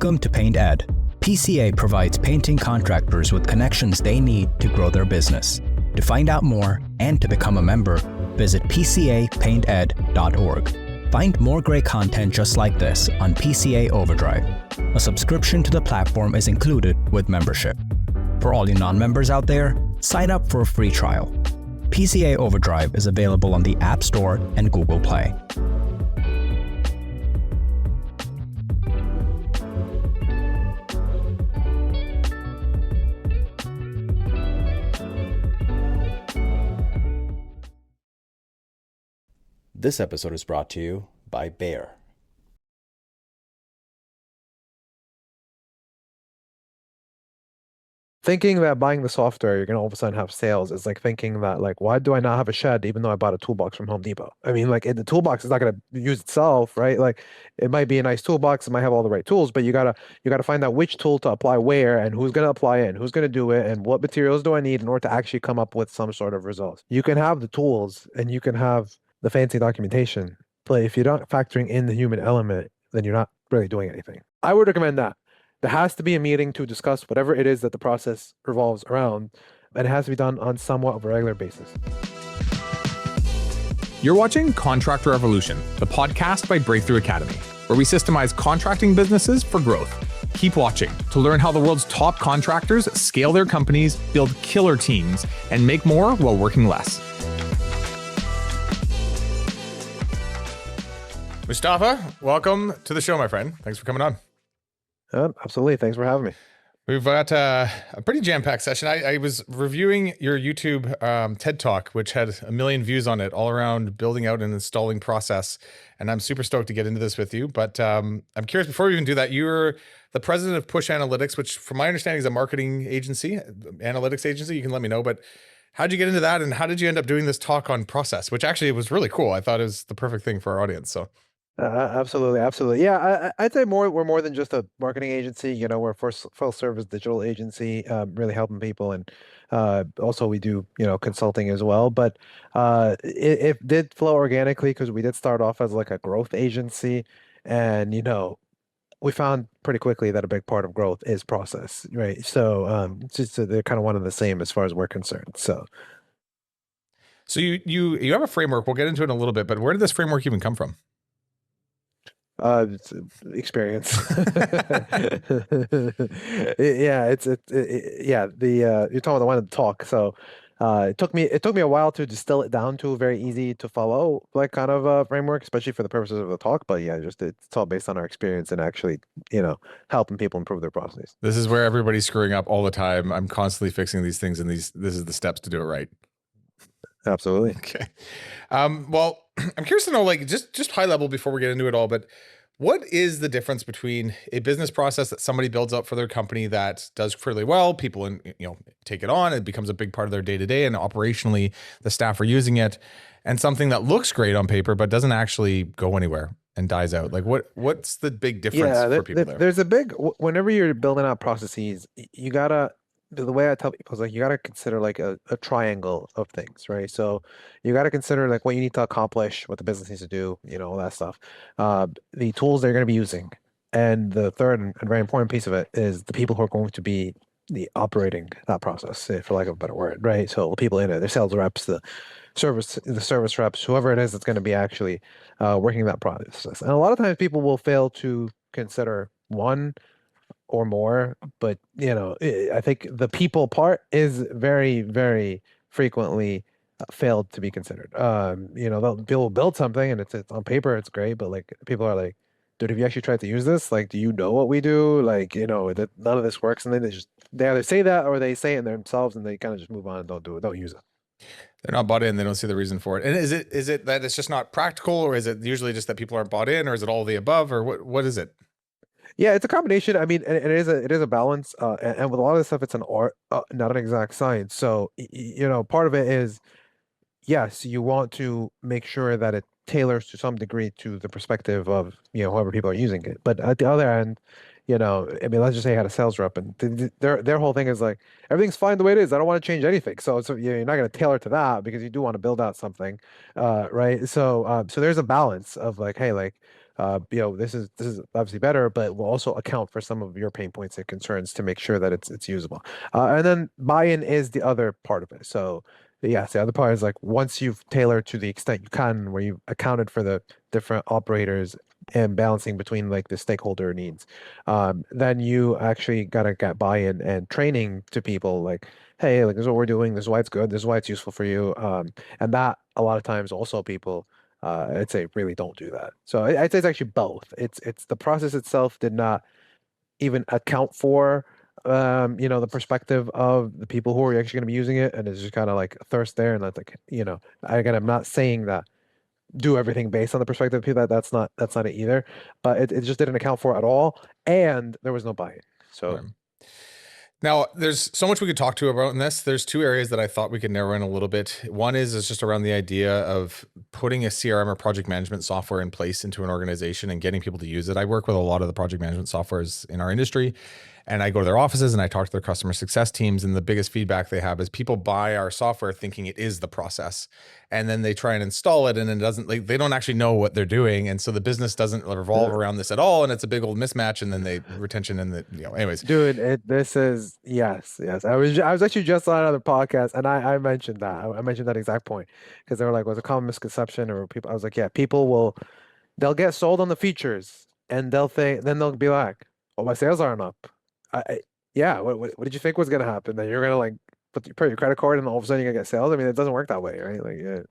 Welcome to Paint Ed. PCA provides painting contractors with connections they need to grow their business. To find out more and to become a member, visit pcapainted.org. Find more great content just like this on PCA Overdrive. A subscription to the platform is included with membership. For all you non-members out there, sign up for a free trial. PCA Overdrive is available on the App Store and Google Play. This episode is brought to you by Bayer. Thinking that buying the software, you're going to all of a sudden have sales is like thinking that, like, why do I not have a shed even though I bought a toolbox from Home Depot? I mean, like, the toolbox is not going to use itself, right? Like, it might be a nice toolbox, it might have all the right tools, but you gotta find out which tool to apply where and who's going to apply it and who's going to do it and what materials do I need in order to actually come up with some sort of results. You can have the tools and you can have the fancy documentation, but if you're not factoring in the human element, then you're not really doing anything. I would recommend that. There has to be a meeting to discuss whatever it is that the process revolves around, and it has to be done on somewhat of a regular basis. You're watching Contractor Evolution, the podcast by Breakthrough Academy, where we systemize contracting businesses for growth. Keep watching to learn how the world's top contractors scale their companies, build killer teams, and make more while working less. Moustafa, welcome to the show, my friend. Thanks for coming on. Absolutely. Thanks for having me. We've got a pretty jam-packed session. I was reviewing your YouTube TED Talk, which had 1 million views on it, all around building out an installing process. And I'm super stoked to get into this with you. But I'm curious, before we even do that, you're the president of Push Analytics, which from my understanding is a marketing agency, analytics agency. You can let me know. But how'd you get into that? And how did you end up doing this talk on process, which actually was really cool. I thought it was the perfect thing for our audience. So. Absolutely. Yeah, I'd say we're more than just a marketing agency. You know, we're a full service digital agency, really helping people, and also we do consulting as well. But it did flow organically because we did start off as like a growth agency, and we found pretty quickly that a big part of growth is process, right? So they're kind of one and the same as far as we're concerned. So you have a framework. We'll get into it in a little bit, but where did this framework even come from? It's experience. Yeah, you're talking about the one to talk. So it took me a while to distill it down to a very easy to follow, like, kind of a framework, especially for the purposes of the talk. But yeah, it's all based on our experience and actually, helping people improve their process. This is where everybody's screwing up all the time. I'm constantly fixing these things, and this is the steps to do it right. Absolutely. Okay. Well, I'm curious to know, like, just high level before we get into it all, but what is the difference between a business process that somebody builds up for their company that does fairly well, people take it on, it becomes a big part of their day-to-day, and operationally the staff are using it, and something that looks great on paper but doesn't actually go anywhere and dies out? Like, what's the big difference for people there? There's whenever you're building out processes, you gotta, the way I tell people is, like, you got to consider like a triangle of things, right? So you got to consider like what you need to accomplish, what the business needs to do, all that stuff, the tools they're going to be using. And the third and very important piece of it is the people who are going to be the operating that process, for lack of a better word, right? So the people in it, the sales reps, the service reps, whoever it is that's going to be actually working that process. And a lot of times people will fail to consider one or more, but I think the people part is very, very frequently failed to be considered. People build something and it's on paper, it's great, but like, people are like, dude, have you actually tried to use this? Like, do you know what we do? Like, that none of this works, and then they either say that or they say it themselves and they kind of just move on and don't do it, don't use it. They're not bought in. They don't see the reason for it. And is it that it's just not practical, or is it usually just that people aren't bought in, or is it all the above, or what is it? Yeah, it's a combination. I mean, and it is a balance, and with a lot of this stuff, it's an art, not an exact science. So part of it is, yes, you want to make sure that it tailors to some degree to the perspective of whoever people are using it. But at the other end, I mean, let's just say you had a sales rep, and their whole thing is like everything's fine the way it is. I don't want to change anything. So you're not going to tailor to that because you do want to build out something, right? So there's a balance of like, hey, like, this is obviously better, but we'll also account for some of your pain points and concerns to make sure that it's usable. And then buy-in is the other part of it. So yes, the other part is like once you've tailored to the extent you can, where you've accounted for the different operators and balancing between like the stakeholder needs, then you actually gotta get buy-in and training to people like, hey, like this is what we're doing, this is why it's good, this is why it's useful for you. And that a lot of times also people I'd say really don't do that. So I'd say it's actually both. It's the process itself did not even account for the perspective of the people who are actually going to be using it, and it's just kind of like a thirst there, and that's like, again, I'm not saying that do everything based on the perspective of people. That's not it either, but it just didn't account for it at all, and there was no buy-in. So. Right. Now, there's so much we could talk to about in this. There's two areas that I thought we could narrow in a little bit. One is just around the idea of putting a CRM or project management software in place into an organization and getting people to use it. I work with a lot of the project management softwares in our industry, and I go to their offices and I talk to their customer success teams. And the biggest feedback they have is people buy our software thinking it is the process. And then they try and install it and it doesn't, like, they don't actually know what they're doing. And so the business doesn't revolve around this at all. And it's a big old mismatch. And then retention and anyways. Dude, this is, yes. I was actually just on another podcast and I mentioned that. I mentioned that exact point because they were like, was a common misconception or people, I was like, yeah, they'll get sold on the features and then they'll be like, oh, my sales aren't up. Yeah, what did you think was gonna happen? That you're gonna like put your credit card and all of a sudden you're gonna get sales? I mean, it doesn't work that way, right? Like, yeah.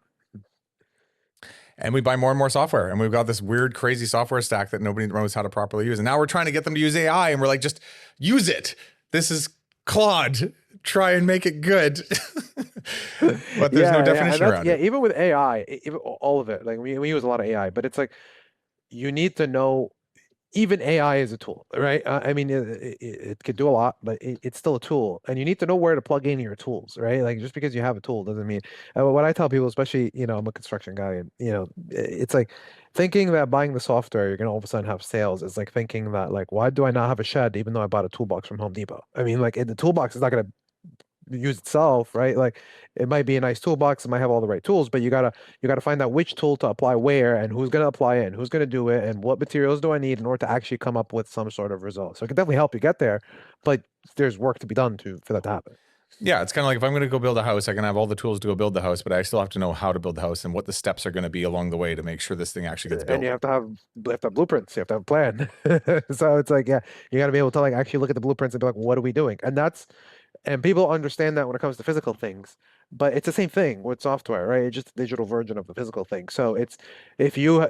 And we buy more and more software, and we've got this weird, crazy software stack that nobody knows how to properly use. And now we're trying to get them to use AI, and we're like, just use it. This is Claude. Try and make it good. But there's no definition around it. Yeah, even with AI, even all of it, like we use a lot of AI, but it's like you need to know. Even AI is a tool, right? I mean, it could do a lot, but it's still a tool, and you need to know where to plug in your tools, right? Like just because you have a tool doesn't mean. What I tell people, especially, I'm a construction guy, and it's like thinking that buying the software, you're gonna all of a sudden have sales is like thinking that like, why do I not have a shed even though I bought a toolbox from Home Depot? I mean, like the toolbox is not gonna use itself, right? Like it might be a nice toolbox, it might have all the right tools, but you gotta find out which tool to apply where and who's gonna apply it and who's gonna do it and what materials do I need in order to actually come up with some sort of result. So it can definitely help you get there, but there's work to be done for that to happen. Yeah, it's kind of like if I'm going to go build a house, I can have all the tools to go build the house, but I still have to know how to build the house and what the steps are going to be along the way to make sure this thing actually gets built. And you have to have blueprints, you have to have a plan. So it's like, yeah, you got to be able to like actually look at the blueprints and be like, what are we doing? And people understand that when it comes to physical things, but it's the same thing with software, right? It's just a digital version of the physical thing. So it's if you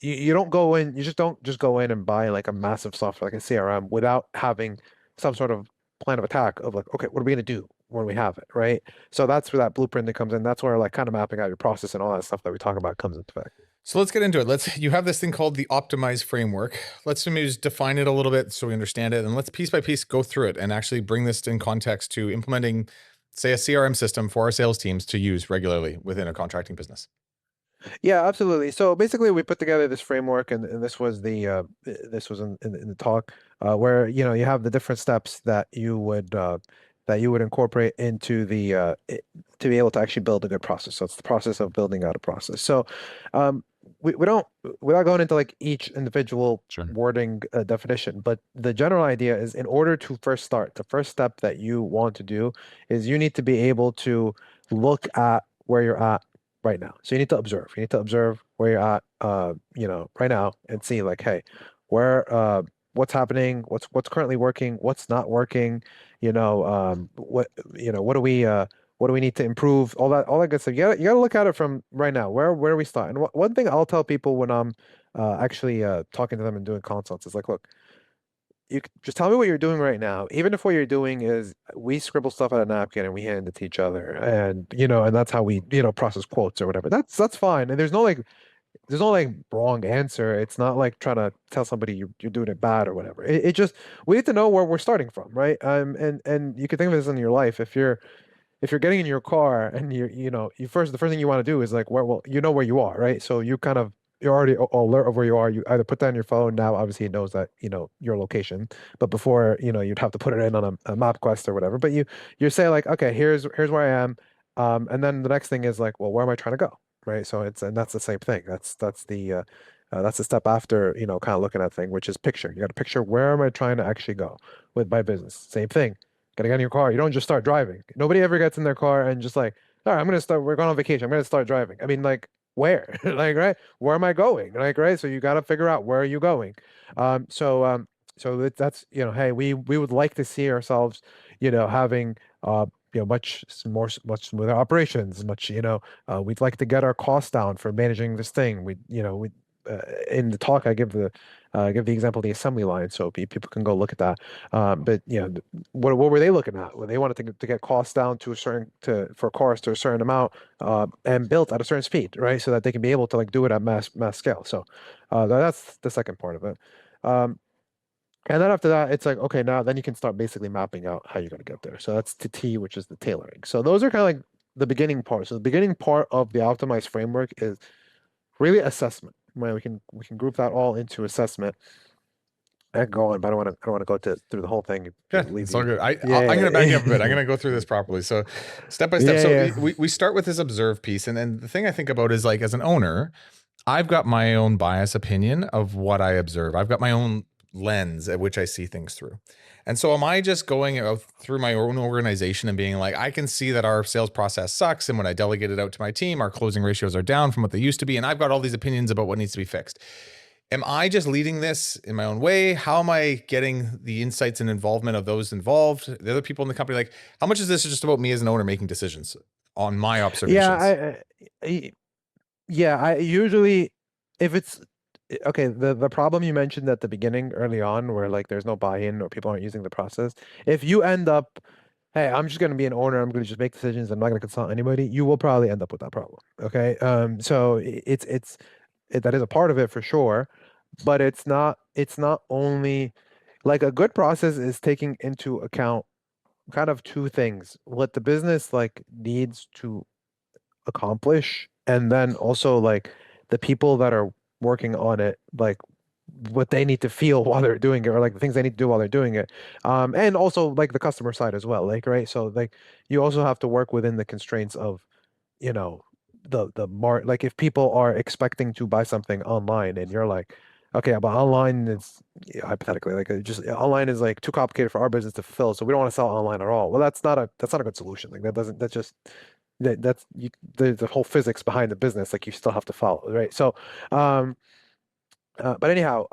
don't go in, you just don't just go in and buy like a massive software like a CRM without having some sort of plan of attack of like, okay, what are we gonna do when we have it, right? So that's where that blueprint that comes in. That's where like kind of mapping out your process and all that stuff that we talk about comes into effect. So let's get into it. You have this thing called the optimize framework. Let's maybe just define it a little bit so we understand it. And let's piece by piece go through it and actually bring this in context to implementing, say, a CRM system for our sales teams to use regularly within a contracting business. Yeah, absolutely. So basically we put together this framework and this was in the talk where, you have the different steps that you would incorporate into to be able to actually build a good process. So it's the process of building out a process. So we don't, without going into like each individual wording definition, but the general idea is in order to first start, the first step that you want to do is you need to be able to look at where you're at right now. So you need to observe. You need to observe where you're at, right now, and see like, hey, what's happening, what's currently working, what's not working, what do we need to improve, all that good stuff. You gotta look at it from right now. Where do we start? And one thing I'll tell people when I'm actually talking to them and doing consults is like, look, you just tell me what you're doing right now. Even if what you're doing is we scribble stuff on a napkin and we hand it to each other, and and that's how we process quotes or whatever. That's fine. And there's no wrong answer. It's not like trying to tell somebody you're doing it bad or whatever. It just we need to know where we're starting from, right? And you can think of this in your life. If you're getting in your car and the first thing you want to do is like, where you know where you are, right? So you kind of you're already alert of where you are. You either put that on your phone. Now, obviously, it knows that, your location. But before, you'd have to put it in on a map quest or whatever. But you say like, okay, here's where I am. And then the next thing is like, well, where am I trying to go? Right. So and that's the same thing. That's the step after, kind of looking at thing, which is picture. You got to picture, where am I trying to actually go with my business? Same thing. Got to get in your car. You don't just start driving. Nobody ever gets in their car and just like, all right, we're going on vacation. I'm going to start driving. I mean, like, where? Like, right? Where am I going? Like, right? So you got to figure out, where are you going? That's, hey, we would like to see ourselves, having, much smoother operations, we'd like to get our costs down for managing this thing. In the talk, I give the example of the assembly line, so people can go look at that. But what were they looking at? Well, they wanted to get costs down for cars to a certain amount, and built at a certain speed, right? So that they can be able to like do it at mass scale. So that's the second part of it. And then after that, it's like, okay, now then you can start basically mapping out how you're going to get there. So that's the T, which is the tailoring. So those are kind of like the beginning part. So the beginning part of the optimized framework is really assessment. Right? We can group that all into assessment and go on, but I don't want to go through the whole thing. Yeah, it's all good. I'm going to back you up a bit. I'm going to go through this properly. So step by step. We start with this observe piece. And then the thing I think about is like, as an owner, I've got my own bias opinion of what I observe. I've got my own lens at which I see things through. And so am I just going through my own organization and being like, I can see that our sales process sucks. And when I delegate it out to my team, our closing ratios are down from what they used to be. And I've got all these opinions about what needs to be fixed. Am I just leading this in my own way? How am I getting the insights and involvement of those involved, the other people in the company? Like, how much is this just about me as an owner making decisions on my observations? I usually, if it's, okay, the problem you mentioned at the beginning early on, where like there's no buy-in or people aren't using the process, if you end up, hey, I'm just going to be an owner, I'm going to just make decisions, I'm not going to consult anybody, you will probably end up with that problem. Okay. So that is a part of it for sure, but it's not only, like, a good process is taking into account kind of two things: what the business like needs to accomplish, and then also like the people that are working on it, like what they need to feel while they're doing it, or like the things they need to do while they're doing it. And also like the customer side as well, like, right? So like you also have to work within the constraints of, like if people are expecting to buy something online and you're like, okay, but online is, hypothetically, like, online is like too complicated for our business to fulfill, so we don't want to sell online at all. Well, that's not a good solution. Like the whole physics behind the business, like, you still have to follow, right? So but anyhow,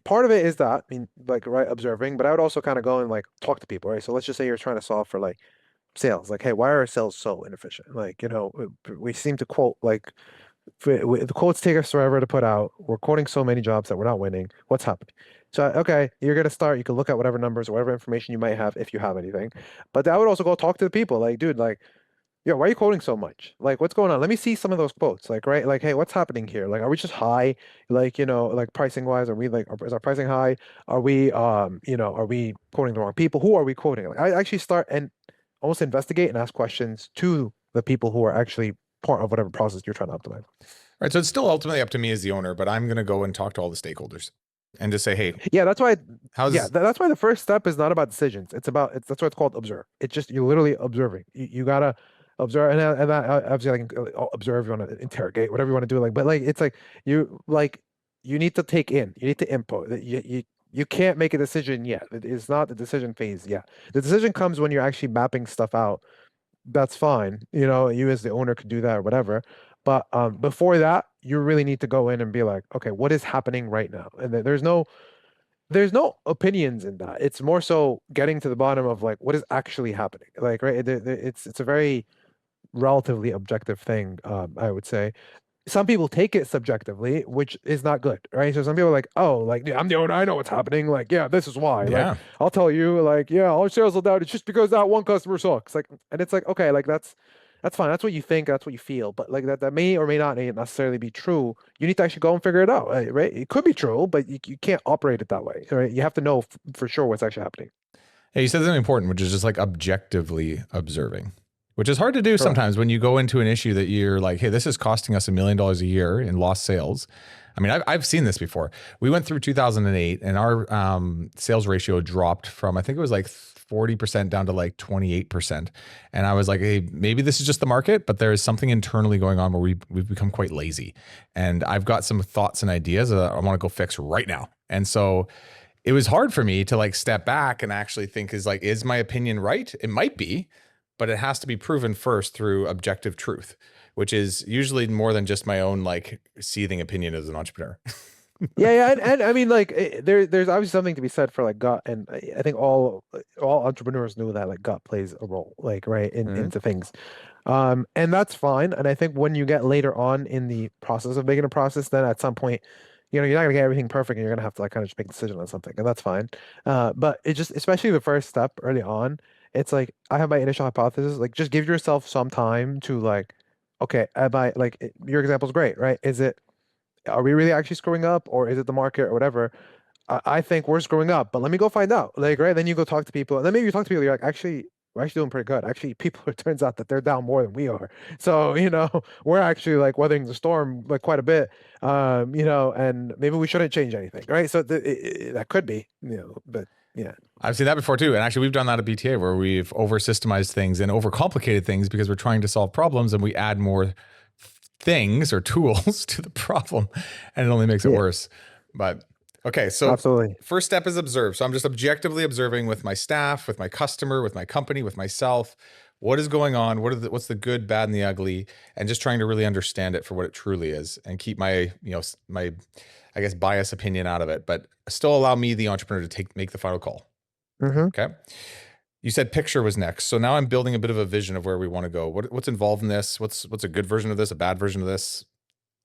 part of it is that, I mean, like, right, observing, but I would also kind of go and like talk to people, right? So let's just say you're trying to solve for like sales, like, hey, why are our sales so inefficient? Like, we seem to quote, like, the quotes take us forever to put out. We're quoting so many jobs that we're not winning. What's happening? So, okay, you're gonna start. You can look at whatever numbers or whatever information you might have, if you have anything. But I would also go talk to the people. Like, dude, like, yeah, why are you quoting so much? Like, what's going on? Let me see some of those quotes. Like, right? Like, hey, what's happening here? Like, are we just high? Like, like, pricing wise, are we like, is our pricing high? Are we, are we quoting the wrong people? Who are we quoting? Like, I actually start and almost investigate and ask questions to the people who are actually part of whatever process you're trying to optimize. Right. So it's still ultimately up to me as the owner, but I'm going to go and talk to all the stakeholders and just say, hey, yeah, that's why the first step is not about decisions. That's why it's called observe. It's just, you're literally observing. You gotta observe, and obviously, like, observe, you want to interrogate, whatever you want to do. Like, but like, it's like, you need to take in, you need to input. You can't make a decision yet. It's not the decision phase yet. The decision comes when you're actually mapping stuff out. That's fine. You as the owner could do that or whatever. But before that, you really need to go in and be like, okay, what is happening right now? And there's no opinions in that. It's more so getting to the bottom of like, what is actually happening. Like, right, it's a very relatively objective thing, I would say. Some people take it subjectively, which is not good, right? So some people are like, oh, like, yeah, I'm the owner, I know what's happening. Like, yeah, this is why. Yeah. Like, I'll tell you, like, yeah, our sales are down. It's just because that one customer sucks. Like, and it's like, okay, like, that's fine. That's what you think. That's what you feel. But like, that may or may not necessarily be true. You need to actually go and figure it out, right? It could be true, but you can't operate it that way, right? You have to know for sure what's actually happening. Hey, you said something important, which is just like objectively observing. which is hard to do Correct. sometimes when you go into an issue that you're like, hey, this is costing us $1 million a year in lost sales. I mean, I've seen this before. We went through 2008 and our sales ratio dropped from, I think it was like 40% down to like 28%. And I was like, hey, maybe this is just the market, but there is something internally going on where we've become quite lazy. And I've got some thoughts and ideas that I want to go fix right now. And so it was hard for me to like step back and actually think is my opinion right? It might be, but it has to be proven first through objective truth, which is usually more than just my own like seething opinion as an entrepreneur. Yeah, and I mean, like, there's obviously something to be said for like gut, and I think all entrepreneurs know that like gut plays a role, like, right, into things, and that's fine. And I think when you get later on in the process of making a process, then at some point, you're not gonna get everything perfect, and you're gonna have to like kind of just make a decision on something, and that's fine. But it just, especially the first step early on, it's like I have my initial hypothesis, like just give yourself some time to like, okay, am I like your example is great, right? Are we really actually screwing up, or is it the market or whatever? I think we're screwing up, but let me go find out. Like, right? Then you go talk to people, and then maybe you talk to people, you're like, actually, we're actually doing pretty good. Actually, people, it turns out that they're down more than we are. So, we're actually like weathering the storm like quite a bit. And maybe we shouldn't change anything, right? So that could be, but yeah. I've seen that before too. And actually we've done that at BTA where we've over systemized things and overcomplicated things because we're trying to solve problems and we add more things or tools to the problem and it only makes it worse. But okay, so absolutely. First step is observe. So I'm just objectively observing with my staff, with my customer, with my company, with myself, what is going on, what's the good, bad, and the ugly, and just trying to really understand it for what it truly is and keep my, my, I guess, bias opinion out of it, but still allow me, the entrepreneur, to make the final call. Okay. You said picture was next. So now I'm building a bit of a vision of where we want to go. What's involved in this? What's a good version of this, a bad version of this?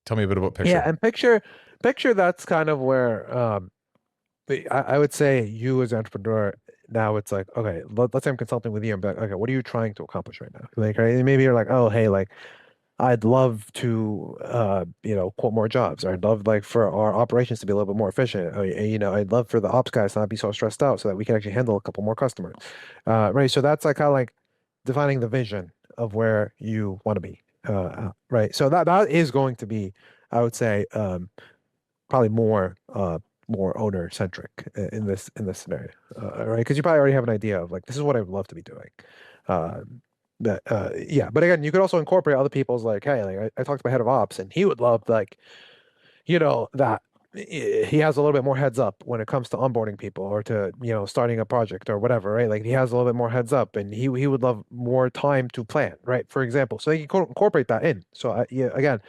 Tell me a bit about picture. Yeah, and picture, that's kind of where I would say you as an entrepreneur, now it's like, okay, let's say I'm consulting with you. I'm like, okay, what are you trying to accomplish right now? Like, right? Maybe you're like, oh, hey, like, I'd love to, quote more jobs, or I'd love like for our operations to be a little bit more efficient. Or, I'd love for the ops guys to not be so stressed out so that we can actually handle a couple more customers. Right. So that's like kind of like defining the vision of where you want to be. Right. So that is going to be, I would say, probably more owner centric in this scenario, right? Because you probably already have an idea of like, this is what I would love to be doing. But again, you could also incorporate other people's like, hey, like I talked to my head of ops and he would love like, that he has a little bit more heads up when it comes to onboarding people or to, starting a project or whatever, right? Like he has a little bit more heads up and he would love more time to plan, right? For example, so you can incorporate that in. So again,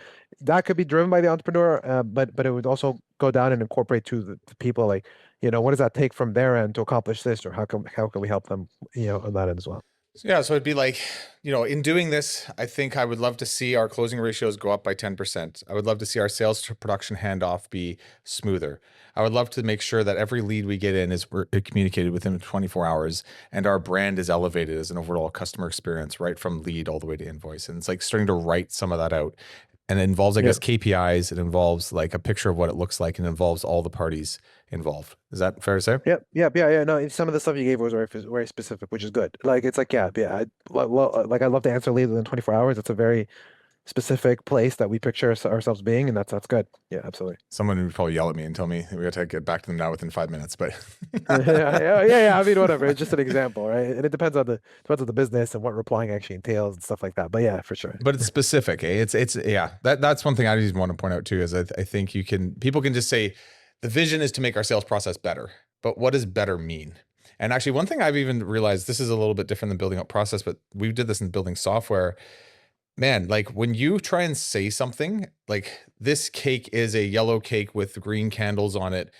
that could be driven by the entrepreneur, but it would also go down and incorporate to the people like, what does that take from their end to accomplish this, or how can we help them, on that end as well. Yeah, so it'd be like, in doing this, I think I would love to see our closing ratios go up by 10%. I would love to see our sales to production handoff be smoother. I would love to make sure that every lead we get in is communicated within 24 hours and our brand is elevated as an overall customer experience, right from lead all the way to invoice. And it's like starting to write some of that out. And it involves, I guess, KPIs. It involves like a picture of what it looks like and involves all the parties involved. Is that fair to say? Yep. Yeah. No, some of the stuff you gave was very specific, which is good. Like, it's like, I'd love to answer leads within 24 hours. It's a very specific place that we picture ourselves being, and that's good. Yeah, absolutely. Someone would probably yell at me and tell me we got to get back to them now within 5 minutes, but yeah. I mean, whatever. It's just an example, right? And it depends on the business and what replying actually entails and stuff like that. But yeah, for sure. But it's specific, eh? It's that's one thing I just want to point out too, is I think people can just say the vision is to make our sales process better, but what does better mean? And actually, one thing I've even realized, this is a little bit different than building up process, but we did this in building software. Man, like when you try and say something like this cake is a yellow cake with green candles on it,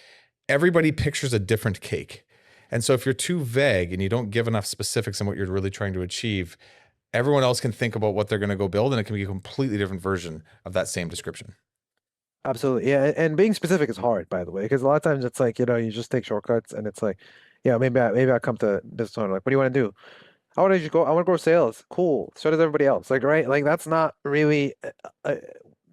everybody pictures a different cake. And so if you're too vague and you don't give enough specifics on what you're really trying to achieve, everyone else can think about what they're going to go build and it can be a completely different version of that same description. Absolutely. Yeah. And being specific is hard, by the way, because a lot of times it's like, you just take shortcuts and it's like, maybe I come to business owner, like, what do you want to do? I want to grow sales. Cool. So does everybody else. Like, right. Like, that's not really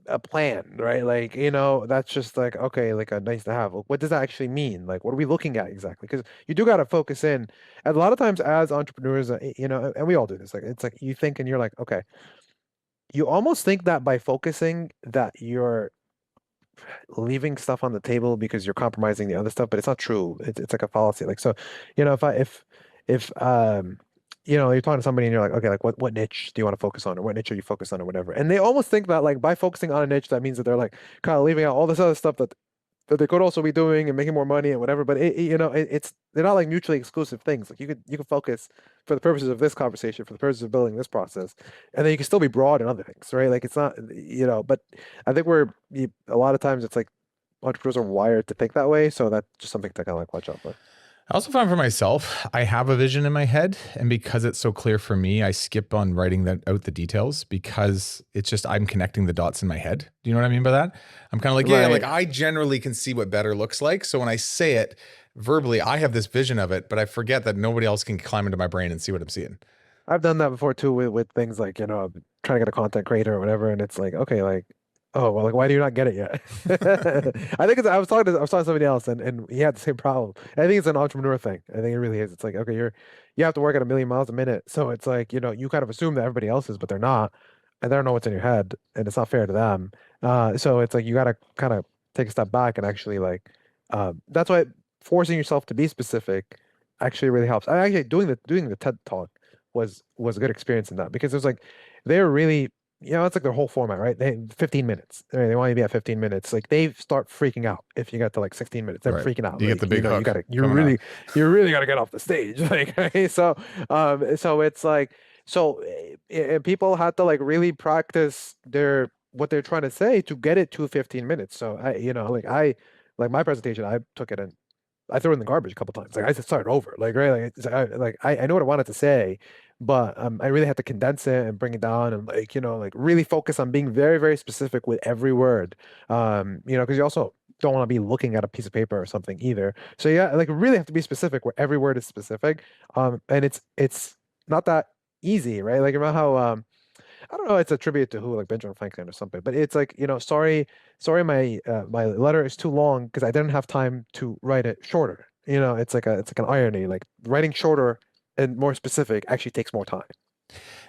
a plan, right? Like, you know, that's just like, okay, like a nice to have. What does that actually mean? Like, what are we looking at exactly? Because you do got to focus in. And a lot of times as entrepreneurs, you know, and we all do this, like, it's like you think and you're like, okay, you almost think that by focusing that you're leaving stuff on the table because you're compromising the other stuff, but it's not true. It's like a fallacy. Like, so, you know, if you know, you're talking to somebody and you're like, okay, like what niche do you want to focus on, or what niche are you focused on, or whatever, and they almost think that like by focusing on a niche, that means that they're like kind of leaving out all this other stuff that they could also be doing and making more money and whatever. But you know, it's they're not like mutually exclusive things. Like you could focus for the purposes of this conversation, for the purposes of building this process, and then you can still be broad in other things, right? Like it's not, you know. But I think a lot of times it's like entrepreneurs are wired to think that way, so that's just something to kind of like watch out for. I also found for myself, I have a vision in my head, and because it's so clear for me, I skip on writing that out the details because it's just I'm connecting the dots in my head. Do you know what I mean by that? I'm kind of like, yeah, like I generally can see what better looks like. So when I say it verbally, I have this vision of it, but I forget that nobody else can climb into my brain and see what I'm seeing. I've done that before too with things like, you know, trying to get a content creator or whatever, and it's like, okay, like, oh well, like why do you not get it yet? I think I was talking to somebody else and he had the same problem. I think it's an entrepreneur thing. I think it really is. It's like, okay, you have to work at 1,000,000 miles a minute. So it's like, you know, you kind of assume that everybody else is, but they're not, and they don't know what's in your head, and it's not fair to them. So it's like you gotta kind of take a step back and actually like that's why forcing yourself to be specific actually really helps. I actually doing the TED talk was a good experience in that, because it was like they're really, you know, it's like their whole format, right? 15 minutes. Right? They want you to be at 15 minutes. Like they start freaking out if you get to like 16 minutes. They're Right. freaking out. You like, get the big you know, hook you coming really up. you really got to get off the stage. Like, right? So it's like, and people had to like really practice what they're trying to say to get it to 15 minutes. So you know, like my presentation, I took it and I threw it in the garbage a couple times. Like I just started over. Like, right, I know what I wanted to say, but I really had to condense it and bring it down and, like, you know, like really focus on being very, very specific with every word. You know, because you also don't want to be looking at a piece of paper or something either. So yeah, like really have to be specific where every word is specific. And it's not that easy, right? Like remember how I don't know, it's a tribute to who, like Benjamin Franklin or something, but it's like, you know, sorry, my letter is too long because I didn't have time to write it shorter. You know, it's like an irony. Like writing shorter and more specific actually takes more time.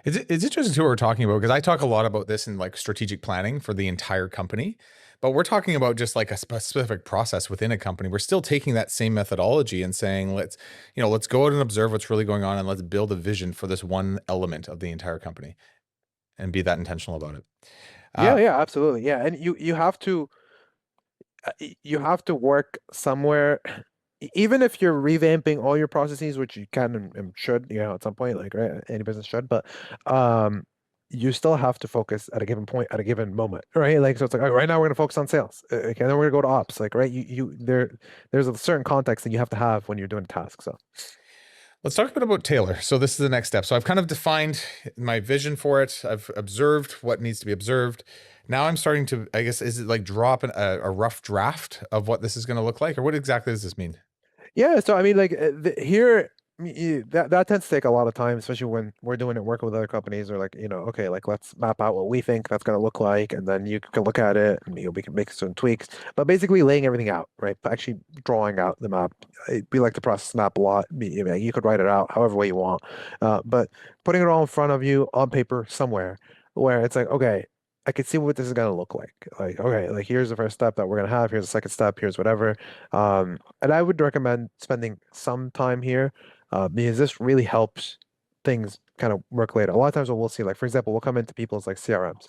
It's interesting too what we're talking about, because I talk a lot about this in like strategic planning for the entire company, but we're talking about just like a specific process within a company. We're still taking that same methodology and saying, let's go out and observe what's really going on, and let's build a vision for this one element of the entire company and be that intentional about it. Yeah, absolutely. Yeah, and you have to work somewhere, even if you're revamping all your processes, which you can and should, you know, at some point, like, right, any business should, but you still have to focus at a given point at a given moment, right? Like, so it's like, all right, right now we're gonna focus on sales, okay, then we're gonna go to ops, like, right? There's a certain context that you have to have when you're doing a task. So let's talk a bit about Taylor. So this is the next step. So I've kind of defined my vision for it. I've observed what needs to be observed. Now I'm starting to, I guess, is it like drop a rough draft of what this is going to look like, or what exactly does this mean? yeah, so I mean, like here, that tends to take a lot of time, especially when we're doing it working with other companies, or like, you know, okay, like let's map out what we think that's going to look like, and then you can look at it and, you know, we can make some tweaks, but basically laying everything out, right? But actually drawing out the map. We like to process map a lot. You could write it out however way you want, but putting it all in front of you on paper somewhere where it's like, okay, I can see what this is gonna look like. Like, okay, like here's the first step that we're gonna have. Here's the second step. Here's whatever. And I would recommend spending some time here, because this really helps things kind of work later. A lot of times what we'll see, like for example, we'll come into people's like CRMs,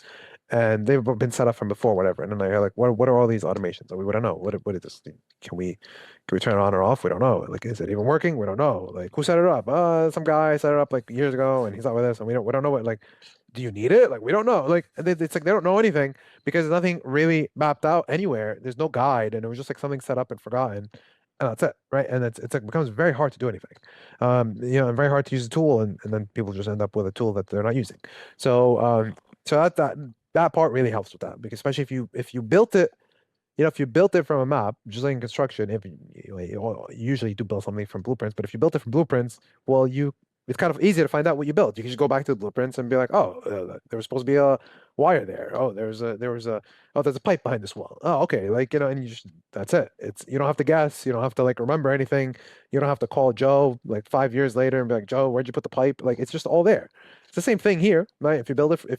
and they've been set up from before, whatever. And then they're like, what are all these automations? And we don't know. What is this? Can we turn it on or off? We don't know. Like, is it even working? We don't know. Like, who set it up? Some guy set it up like years ago, and he's not with us, and we don't know what, like, do you need it? Like, we don't know. Like, it's like they don't know anything because there's nothing really mapped out anywhere. There's no guide, and it was just like something set up and forgotten, and that's it, right? And it's like becomes very hard to do anything, you know, and very hard to use a tool, and then people just end up with a tool that they're not using. So that part really helps with that, because especially if you built it, you know, if you built it from a map, just like in construction, if you usually do build something from blueprints, but if you built it from blueprints, well, it's kind of easy to find out what you built. You can just go back to the blueprints and be like, oh, there was supposed to be a wire there. Oh, there's a pipe behind this wall. Oh, okay. Like, and that's it. You don't have to guess. You don't have to like remember anything. You don't have to call Joe like 5 years later and be like, Joe, where'd you put the pipe? Like, it's just all there. It's the same thing here, right? If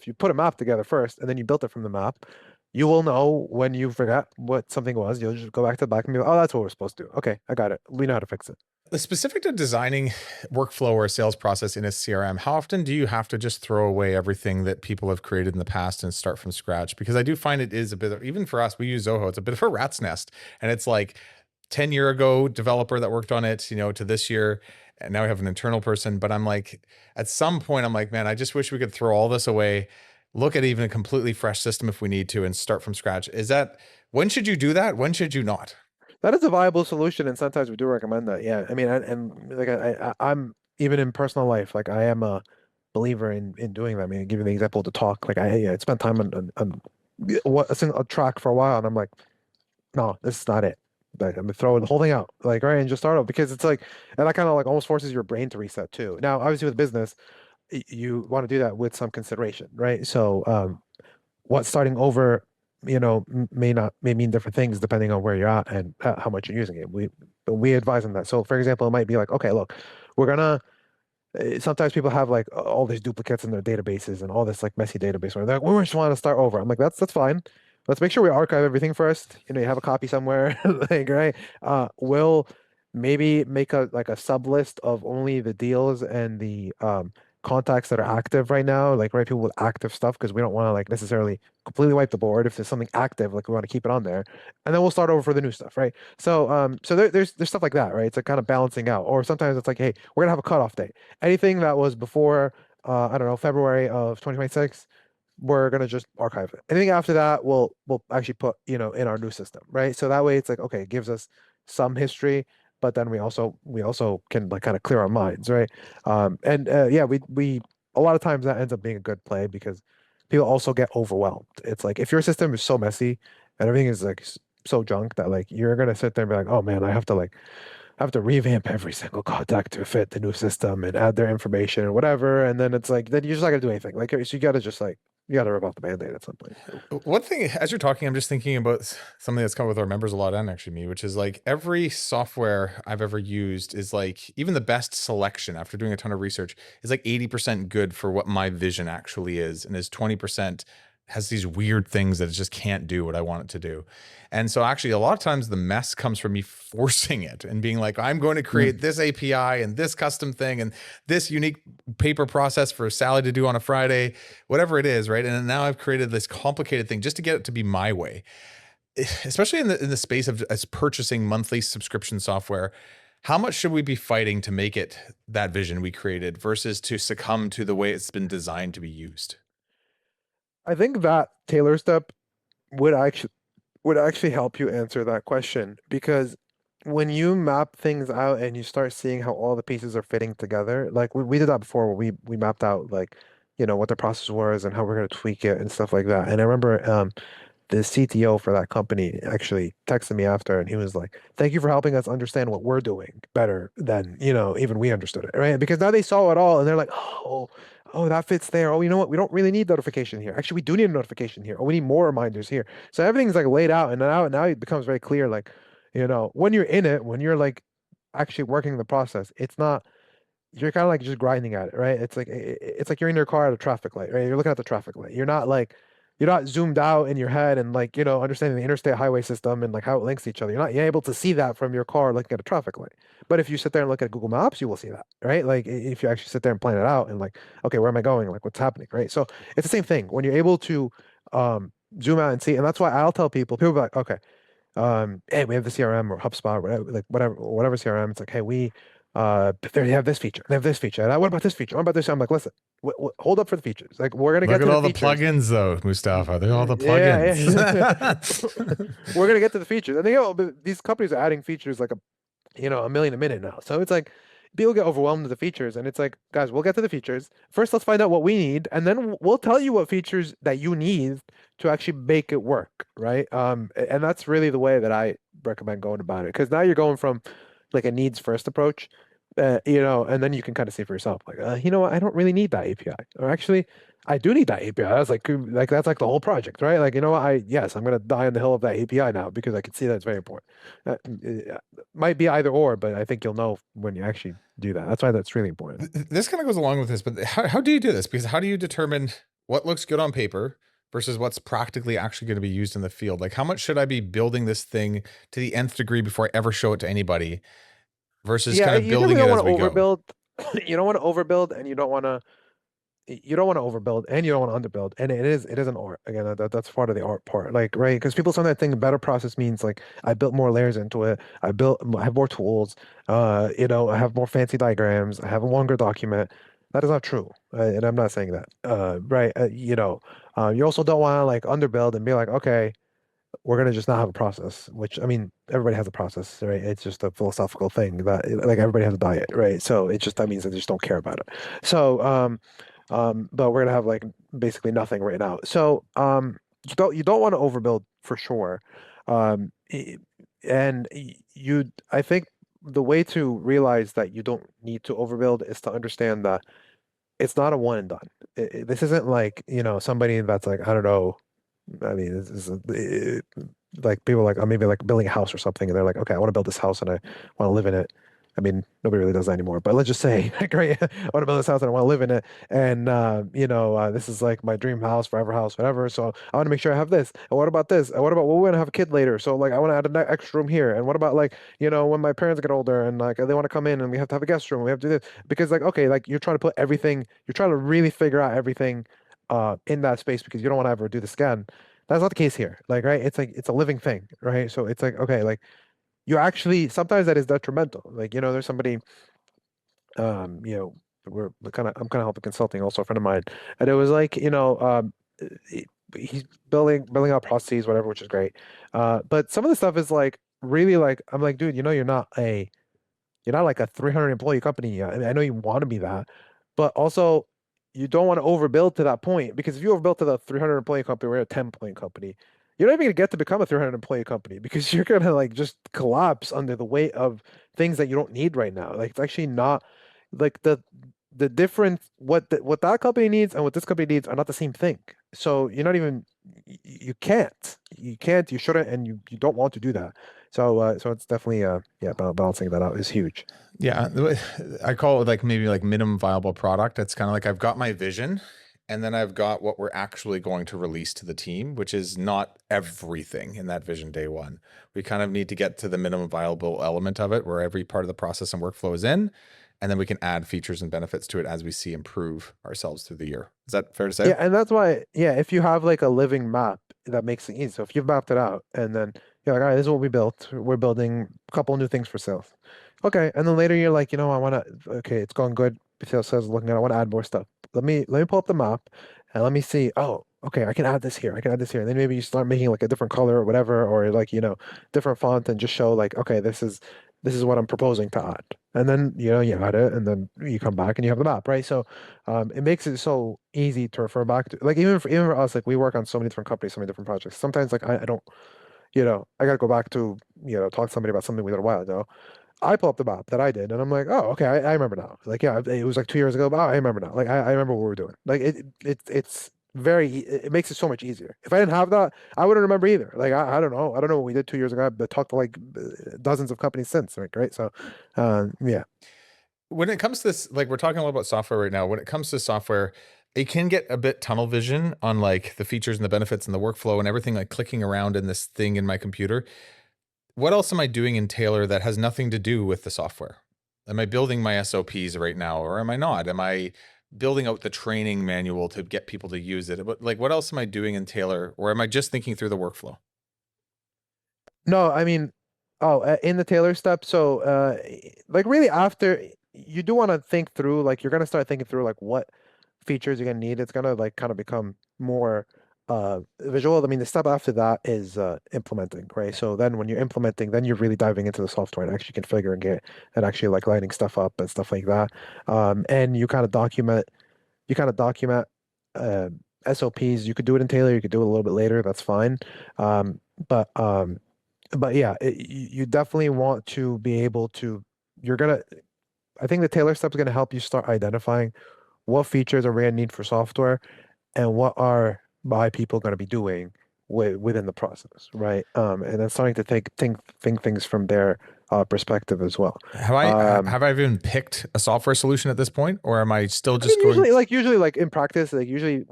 you put a map together first and then you built it from the map, you will know when you forgot what something was. You'll just go back to the back and be like, oh, that's what we're supposed to do. Okay, I got it. We know how to fix it. Specific to designing workflow or a sales process in a CRM, how often do you have to just throw away everything that people have created in the past and start from scratch? Because I do find it is a bit of, even for us, we use Zoho, it's a bit of a rat's nest. And it's like 10-year ago developer that worked on it, to this year. And now we have an internal person. But I'm like, at some point, I'm like, man, I just wish we could throw all this away, look at even a completely fresh system if we need to, and start from scratch. When should you do that? When should you not? That is a viable solution, and sometimes we do recommend that. Yeah, I mean, and like I'm even in personal life, like I am a believer in doing that. I mean, giving the example of the talk, like I spent time on a single track for a while, and I'm like, no, this is not it. Like I'm throwing the whole thing out, like right, and just start over because it's like, and that kind of like almost forces your brain to reset too. Now, obviously, with business, you want to do that with some consideration, right? So, what starting over, may mean different things depending on where you're at and how much you're using it. We advise on that. So, for example, it might be like, okay, look, we're gonna. Sometimes people have like all these duplicates in their databases and all this like messy database where they're like, we just want to start over. I'm like, that's fine. Let's make sure we archive everything first. You have a copy somewhere, like right. We'll maybe make a sub list of only the deals and the contacts that are active right now, like right people with active stuff, because we don't want to like necessarily completely wipe the board. If there's something active, like we want to keep it on there, and then we'll start over for the new stuff, right? So there's stuff like that, right? It's like kind of balancing out. Or sometimes it's like, hey, we're gonna have a cutoff date. Anything that was before, I don't know, February of 2026, we're gonna just archive it. Anything after that, we'll actually put in our new system, right? So that way, it's like okay, it gives us some history, but then we also can like kind of clear our minds, right? And yeah, we a lot of times that ends up being a good play because people also get overwhelmed. It's like if your system is so messy and everything is like so junk that like you're gonna sit there and be like, oh man, I have to revamp every single contact to fit the new system and add their information or whatever. And then it's like, then you're just not gonna do anything. Like, so you gotta just like, you gotta rip off the band-aid at some point. One thing, as you're talking, I'm just thinking about something that's come with our members a lot, and actually me, which is like every software I've ever used is like, even the best selection after doing a ton of research is like 80% good for what my vision actually is, and is 20% has these weird things that it just can't do what I want it to do. And so actually a lot of times the mess comes from me forcing it and being like, I'm going to create this API and this custom thing and this unique paper process for Sally to do on a Friday, whatever it is, right? And now I've created this complicated thing just to get it to be my way. Especially in the space of as purchasing monthly subscription software, how much should we be fighting to make it that vision we created versus to succumb to the way it's been designed to be used? I think that Taylor step would actually help you answer that question because when you map things out and you start seeing how all the pieces are fitting together, like we did that before where we mapped out like, what the process was and how we're gonna tweak it and stuff like that. And I remember the CTO for that company actually texted me after and he was like, thank you for helping us understand what we're doing better than, even we understood it, right? Because now they saw it all and they're like, oh, that fits there. Oh, you know what? We don't really need notification here. Actually, we do need a notification here. Oh, we need more reminders here. So everything's like laid out and now it becomes very clear, like, when you're in it, when you're like actually working the process, it's not you're kind of like just grinding at it, right? It's like you're in your car at a traffic light, right? You're looking at the traffic light. You're not zoomed out in your head and like, understanding the interstate highway system and like how it links to each other. You're able to see that from your car looking at a traffic light. But if you sit there and look at Google Maps, you will see that, right? Like if you actually sit there and plan it out and like, okay, where am I going? Like what's happening, right? So it's the same thing when you're able to zoom out and see. And that's why I'll tell people be like, okay, hey, we have the CRM or HubSpot, whatever, like whatever CRM. It's like, hey, they have this feature, they have this feature. And what about this feature? What about this? I'm like, listen, hold up for the features. Like we're gonna Look get at to all the the features. plugins though, Moustafa. They're all the Yeah, plugins. yeah. We're gonna get to the features. And but these companies are adding features like a million a minute now. So it's like people get overwhelmed with the features, and it's like, guys, we'll get to the features. First, let's find out what we need, and then we'll tell you what features that you need to actually make it work, right? And that's really the way that I recommend going about it, because now you're going from like a needs first approach, and then you can kind of see for yourself, like, you know what, I don't really need that API, or actually, I do need that API. That's like that's like the whole project, right? Like, you know what? Yes, I'm gonna die on the hill of that API now because I can see that it's very important. Might be either or, but I think you'll know when you actually do that. That's why that's really important. This kind of goes along with this, but how do you do this? Because how do you determine what looks good on paper versus what's practically actually going to be used in the field? Like, how much should I be building this thing to the nth degree before I ever show it to anybody versus Yeah, kind of you definitely building it don't as want we to go? overbuild. You don't want to overbuild, and you don't want to overbuild, and you don't want to underbuild. And it is an art. Again, that's part of the art part. Like, right? Because people sometimes think better process means like I built more layers into it. I have more tools. I have more fancy diagrams. I have a longer document. That is not true, and I'm not saying that. Right? You also don't want to like underbuild and be like, okay, we're gonna just not have a process. Which I mean, everybody has a process, right? It's just a philosophical thing that like everybody has a diet, right? So it just that means that they just don't care about it. So but we're gonna have like basically nothing right now. So you don't want to overbuild for sure. Um, i- and I think the way to realize that you don't need to overbuild is to understand that it's not a one and done. This isn't like, somebody that's like, I don't know. I mean, this is like people like maybe like building a house or something, and they're like, okay, I want to build this house and I want to live in it. I mean, nobody really does that anymore, but let's just say, like, right, I want to build this house and I want to live in it, and this is like my dream house, forever house, whatever. So I want to make sure I have this. And what about this? And what about, well, we're gonna have a kid later, so like I want to add an extra room here. And what about like, when my parents get older and like they want to come in and we have to have a guest room, we have to do this because like okay, like you're trying to put everything, you're trying to really figure out everything in that space because you don't want to ever do this again. That's not the case here. Like, right? It's like it's a living thing, right? So it's like, okay, like you actually sometimes that is detrimental. Like, there's somebody, um, you know, I'm kind of helping consulting also a friend of mine. And it was like, he- he's building out processes, whatever, which is great. But some of the stuff is like really like I'm like, dude, you're not like a 300 employee company yet. I mean, I know you want to be that, but also you don't want to overbuild to that point because if you overbuild to the 300 employee company, we're a 10 employee company. You're not even gonna get to become a 300 employee company because you're gonna like just collapse under the weight of things that you don't need right now. Like it's actually not like the difference what that company needs and what this company needs are not the same thing. So you're not even you can't you shouldn't and you don't want to do that. So it's definitely balancing that out is huge. Yeah, I call it like maybe like minimum viable product. It's kind of like I've got my vision and then I've got what we're actually going to release to the team, which is not everything in that vision day one. We kind of need to get to the minimum viable element of it where every part of the process and workflow is in, and then we can add features and benefits to it as we see improve ourselves through the year. Is that fair to say? Yeah, and that's why, yeah, if you have like a living map, that makes it easy. So if you've mapped it out and then you're like, all right, this is what we built. We're building a couple new things for sales. Okay. And then later you're like, okay, it's going good. Sales says looking at I want to add more stuff. Let me pull up the map and let me see, oh, okay, I can add this here. I can add this here. And then maybe you start making like a different color or whatever, or like, different font and just show like, okay, this is what I'm proposing to add. And then, you add it and then you come back and you have the map, right? So it makes it so easy to refer back to. Like even for us, like we work on so many different companies, so many different projects. Sometimes like I don't, I gotta go back to, talk to somebody about something we did a while ago. I pull up the map that I did and I'm like, oh, okay, I remember now. Like, yeah, it was like 2 years ago, but I remember now. Like I remember what we were doing. Like it's it makes it so much easier. If I didn't have that, I wouldn't remember either. Like I don't know. I don't know what we did 2 years ago, but talked to like dozens of companies since, right? So yeah. When it comes to this, like we're talking a lot about software right now. When it comes to software, it can get a bit tunnel vision on like the features and the benefits and the workflow and everything like clicking around in this thing in my computer. What else am I doing in Taylor that has nothing to do with the software? Am I building my SOPs right now, or am I not? Am I building out the training manual to get people to use it? But like, what else am I doing in Taylor, or am I just thinking through the workflow? No, I mean, oh, in the Taylor step. So, like really after you do want to think through, like you're gonna start thinking through like what features you're gonna need. It's gonna like kind of become more visual. I mean, the step after that is implementing, right? So then when you're implementing, then you're really diving into the software and actually configuring it and actually like lining stuff up and stuff like that. And you kind of document uh, SOPs. You could do it in Taylor. You could do it a little bit later. That's fine. Um, but um, but yeah, you definitely want to be able to. You're gonna. I think the Taylor step is gonna help you start identifying what features are we gonna need for software, and what are my people going to be doing within the process, right? And then starting to think things from their perspective as well. Have I even picked a software solution at this point, or am I still just going? Usually like in practice, like usually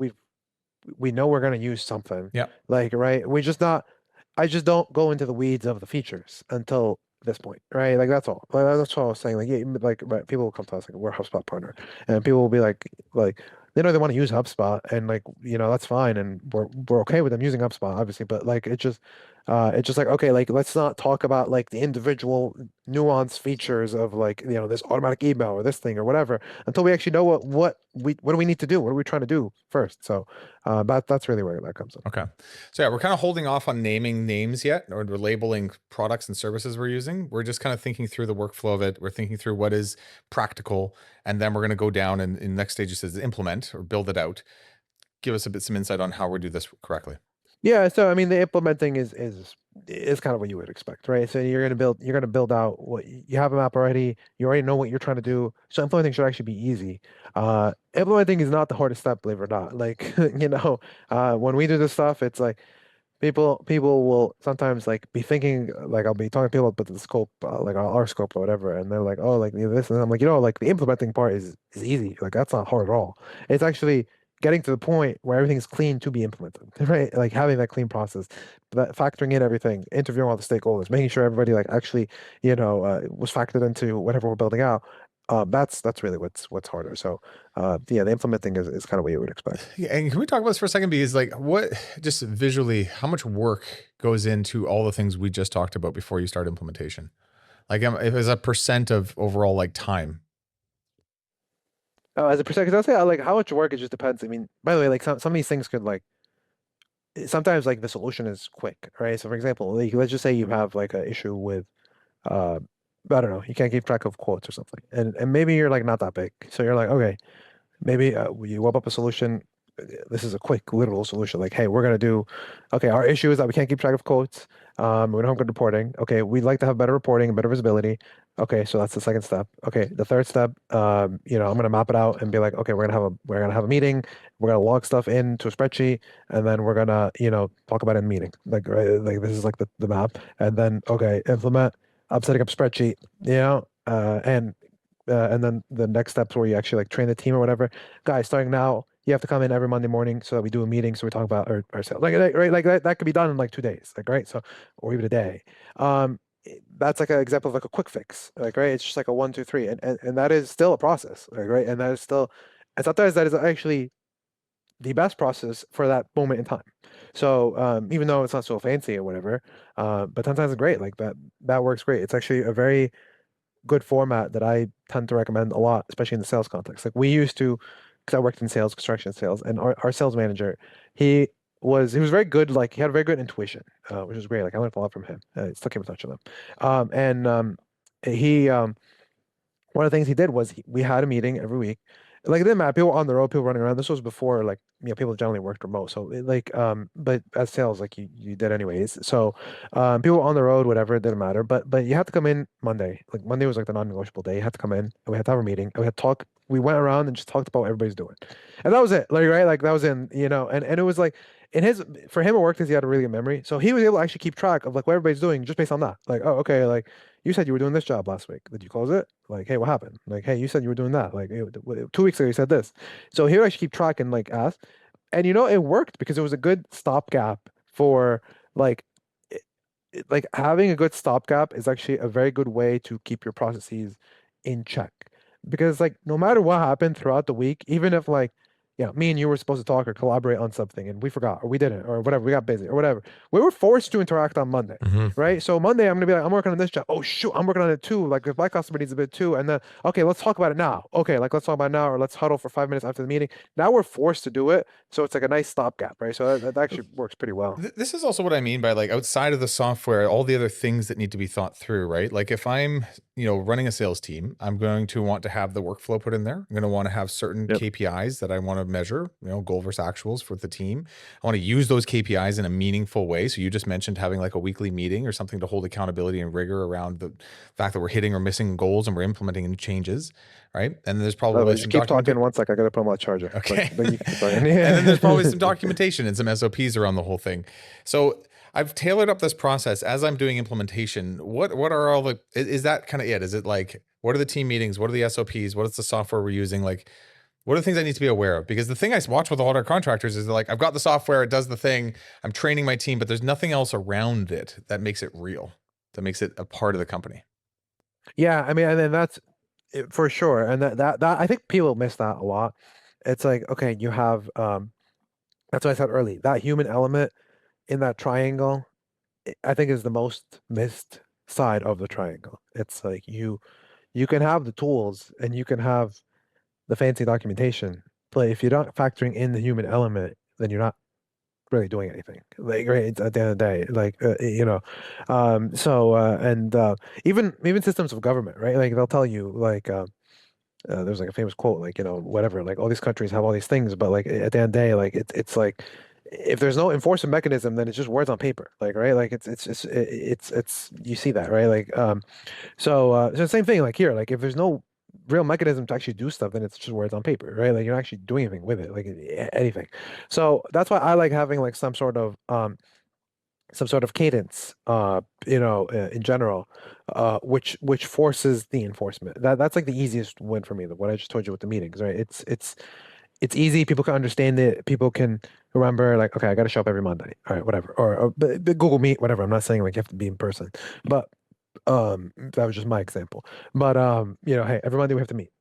we know we're going to use something. Yeah. Like, right. I just don't go into the weeds of the features until this point, right? Like that's all. Like, that's what I was saying. Like, yeah, like right, people will come to us like we're a HubSpot partner, and people will be like they know they want to use HubSpot, and like that's fine, and we're okay with them using HubSpot, obviously. But like it's just like okay, like let's not talk about like the individual nuanced features of like this automatic email or this thing or whatever until we actually know what do we need to do, what are we trying to do first. So that's really where that comes in. Okay. So yeah, we're kind of holding off on naming names yet, or we're labeling products and services we're using. We're just kind of thinking through the workflow of it. We're thinking through what is practical, and then we're going to go down and in the next stage it says implement or build it out. Give us some insight on how we do this correctly. Yeah, so I mean, the implementing is kind of what you would expect, right? So you're gonna build out what you have a map already. You already know what you're trying to do. So implementing should actually be easy. Implementing is not the hardest step, believe it or not. Like when we do this stuff, it's like people will sometimes like be thinking like I'll be talking to people about the scope, like our scope or whatever, and they're like, oh, like this, and I'm like, like the implementing part is easy. Like that's not hard at all. It's actually getting to the point where everything is clean to be implemented, right? Like having that clean process, that factoring in everything, interviewing all the stakeholders, making sure everybody like actually, was factored into whatever we're building out. That's really what's harder. So, yeah, the implementing is kind of what you would expect. Yeah, and can we talk about this for a second? Because like, what just visually, how much work goes into all the things we just talked about before you start implementation? Like, if it's a percent of overall like time. As a percent, because I'll say like how much work it just depends. I mean, by the way, like some of these things could like sometimes like the solution is quick, right? So for example, like, let's just say you have like an issue with I don't know, you can't keep track of quotes or something, and maybe you're like not that big, so you're like okay, maybe you whip up a solution. This is a quick, literal solution. Like, hey, we're gonna do. Okay, our issue is that we can't keep track of quotes. We don't have good reporting. Okay, we'd like to have better reporting and better visibility. Okay, so that's the second step. Okay, the third step, I'm gonna map it out and be like, okay, we're gonna have a meeting. We're gonna log stuff into a spreadsheet, and then we're gonna, talk about it in meeting. Like, right, like this is like the map, and then okay, implement. I'm setting up a spreadsheet, and then the next steps where you actually like train the team or whatever. Guys, starting now, you have to come in every Monday morning so that we do a meeting. So we talk about our sales, like right, like that could be done in like 2 days, like right. So or even a day. That's like an example of like a quick fix, like right. It's just like a 1, 2, 3, and that is still a process, like right. And that is still, and sometimes that is actually the best process for that moment in time. So even though it's not so fancy or whatever, but sometimes it's great. Like that works great. It's actually a very good format that I tend to recommend a lot, especially in the sales context. Like we used to, because I worked in sales, construction sales, and our sales manager, he was very good. Like he had very good intuition, which was great. Like I learned a lot from him. I still keep in touch with him. He one of the things he did was we had a meeting every week. Like it didn't matter. People were on the road, people running around. This was before like people generally worked remote. So but as sales, like you did anyways. So people were on the road, whatever, it didn't matter. But you had to come in Monday. Like Monday was like the non-negotiable day. You had to come in and we had to have a meeting. And we had to talk. We went around and just talked about what everybody's doing. And that was it. Like right, like that was and it was like for him it worked because he had a really good memory. So he was able to actually keep track of like what everybody's doing just based on that. Like, oh, okay, like you said you were doing this job last week. Did you close it? Like, hey, what happened? Like, hey, you said you were doing that. Like, hey, 2 weeks ago you said this. So he would actually keep track and like ask. And it worked because it was a good stopgap for like like having a good stopgap is actually a very good way to keep your processes in check. Because like no matter what happened throughout the week, even if like me and you were supposed to talk or collaborate on something and we forgot or we didn't or whatever, we got busy or whatever. We were forced to interact on Monday, right? So Monday I'm gonna be like, I'm working on this job. Oh shoot, I'm working on it too. Like if my customer needs a bit too, and then okay, let's talk about it now. Okay, like let's talk about it now, or let's huddle for 5 minutes after the meeting. Now we're forced to do it, so it's like a nice stopgap, right? So that actually works pretty well. This is also what I mean by like outside of the software, all the other things that need to be thought through, right? Like if I'm running a sales team, I'm going to want to have the workflow put in there. I'm going to want to have certain Yep. KPIs that I want to measure, goal versus actuals for the team. I want to use those KPIs in a meaningful way. So you just mentioned having like a weekly meeting or something to hold accountability and rigor around the fact that we're hitting or missing goals and we're implementing new changes, right? And then there's By the probably way, just keep talking one sec. I gotta put on my charger. Okay. But you can keep talking. And then there's probably some documentation and some SOPs around the whole thing. So I've tailored up this process as I'm doing implementation. What are all the, is that kind of it? Is it like, what are the team meetings? What are the SOPs? What is the software we're using? Like, what are the things I need to be aware of? Because the thing I watch with a lot of contractors is like, I've got the software, it does the thing, I'm training my team, but there's nothing else around it that makes it real, that makes it a part of the company. Yeah, I mean, and then that's for sure. And that I think people miss that a lot. It's like, okay, you have that's what I said early. That human element in that triangle, I think is the most missed side of the triangle. It's like you can have the tools and you can have the fancy documentation, but if you're not factoring in the human element, then you're not really doing anything. Like, right, it's at the end of the day, like and even systems of government, right? Like they'll tell you like there's like a famous quote, like whatever, like all these countries have all these things, but like at the end of the day, like it's like if there's no enforcement mechanism, then it's just words on paper, like right, like it's you see that, right? Like so same thing like here, like if there's no real mechanism to actually do stuff, then it's just words on paper, right? Like you're not actually doing anything with it, like anything. So that's why I like having like some sort of cadence, in general, which forces the enforcement. That's like the easiest win for me. What I just told you with the meetings, right? It's easy. People can understand it. People can remember, like, okay, I got to show up every Monday. All right, whatever. But Google Meet, whatever. I'm not saying like you have to be in person, but that was just my example. But hey, every Monday we have to meet.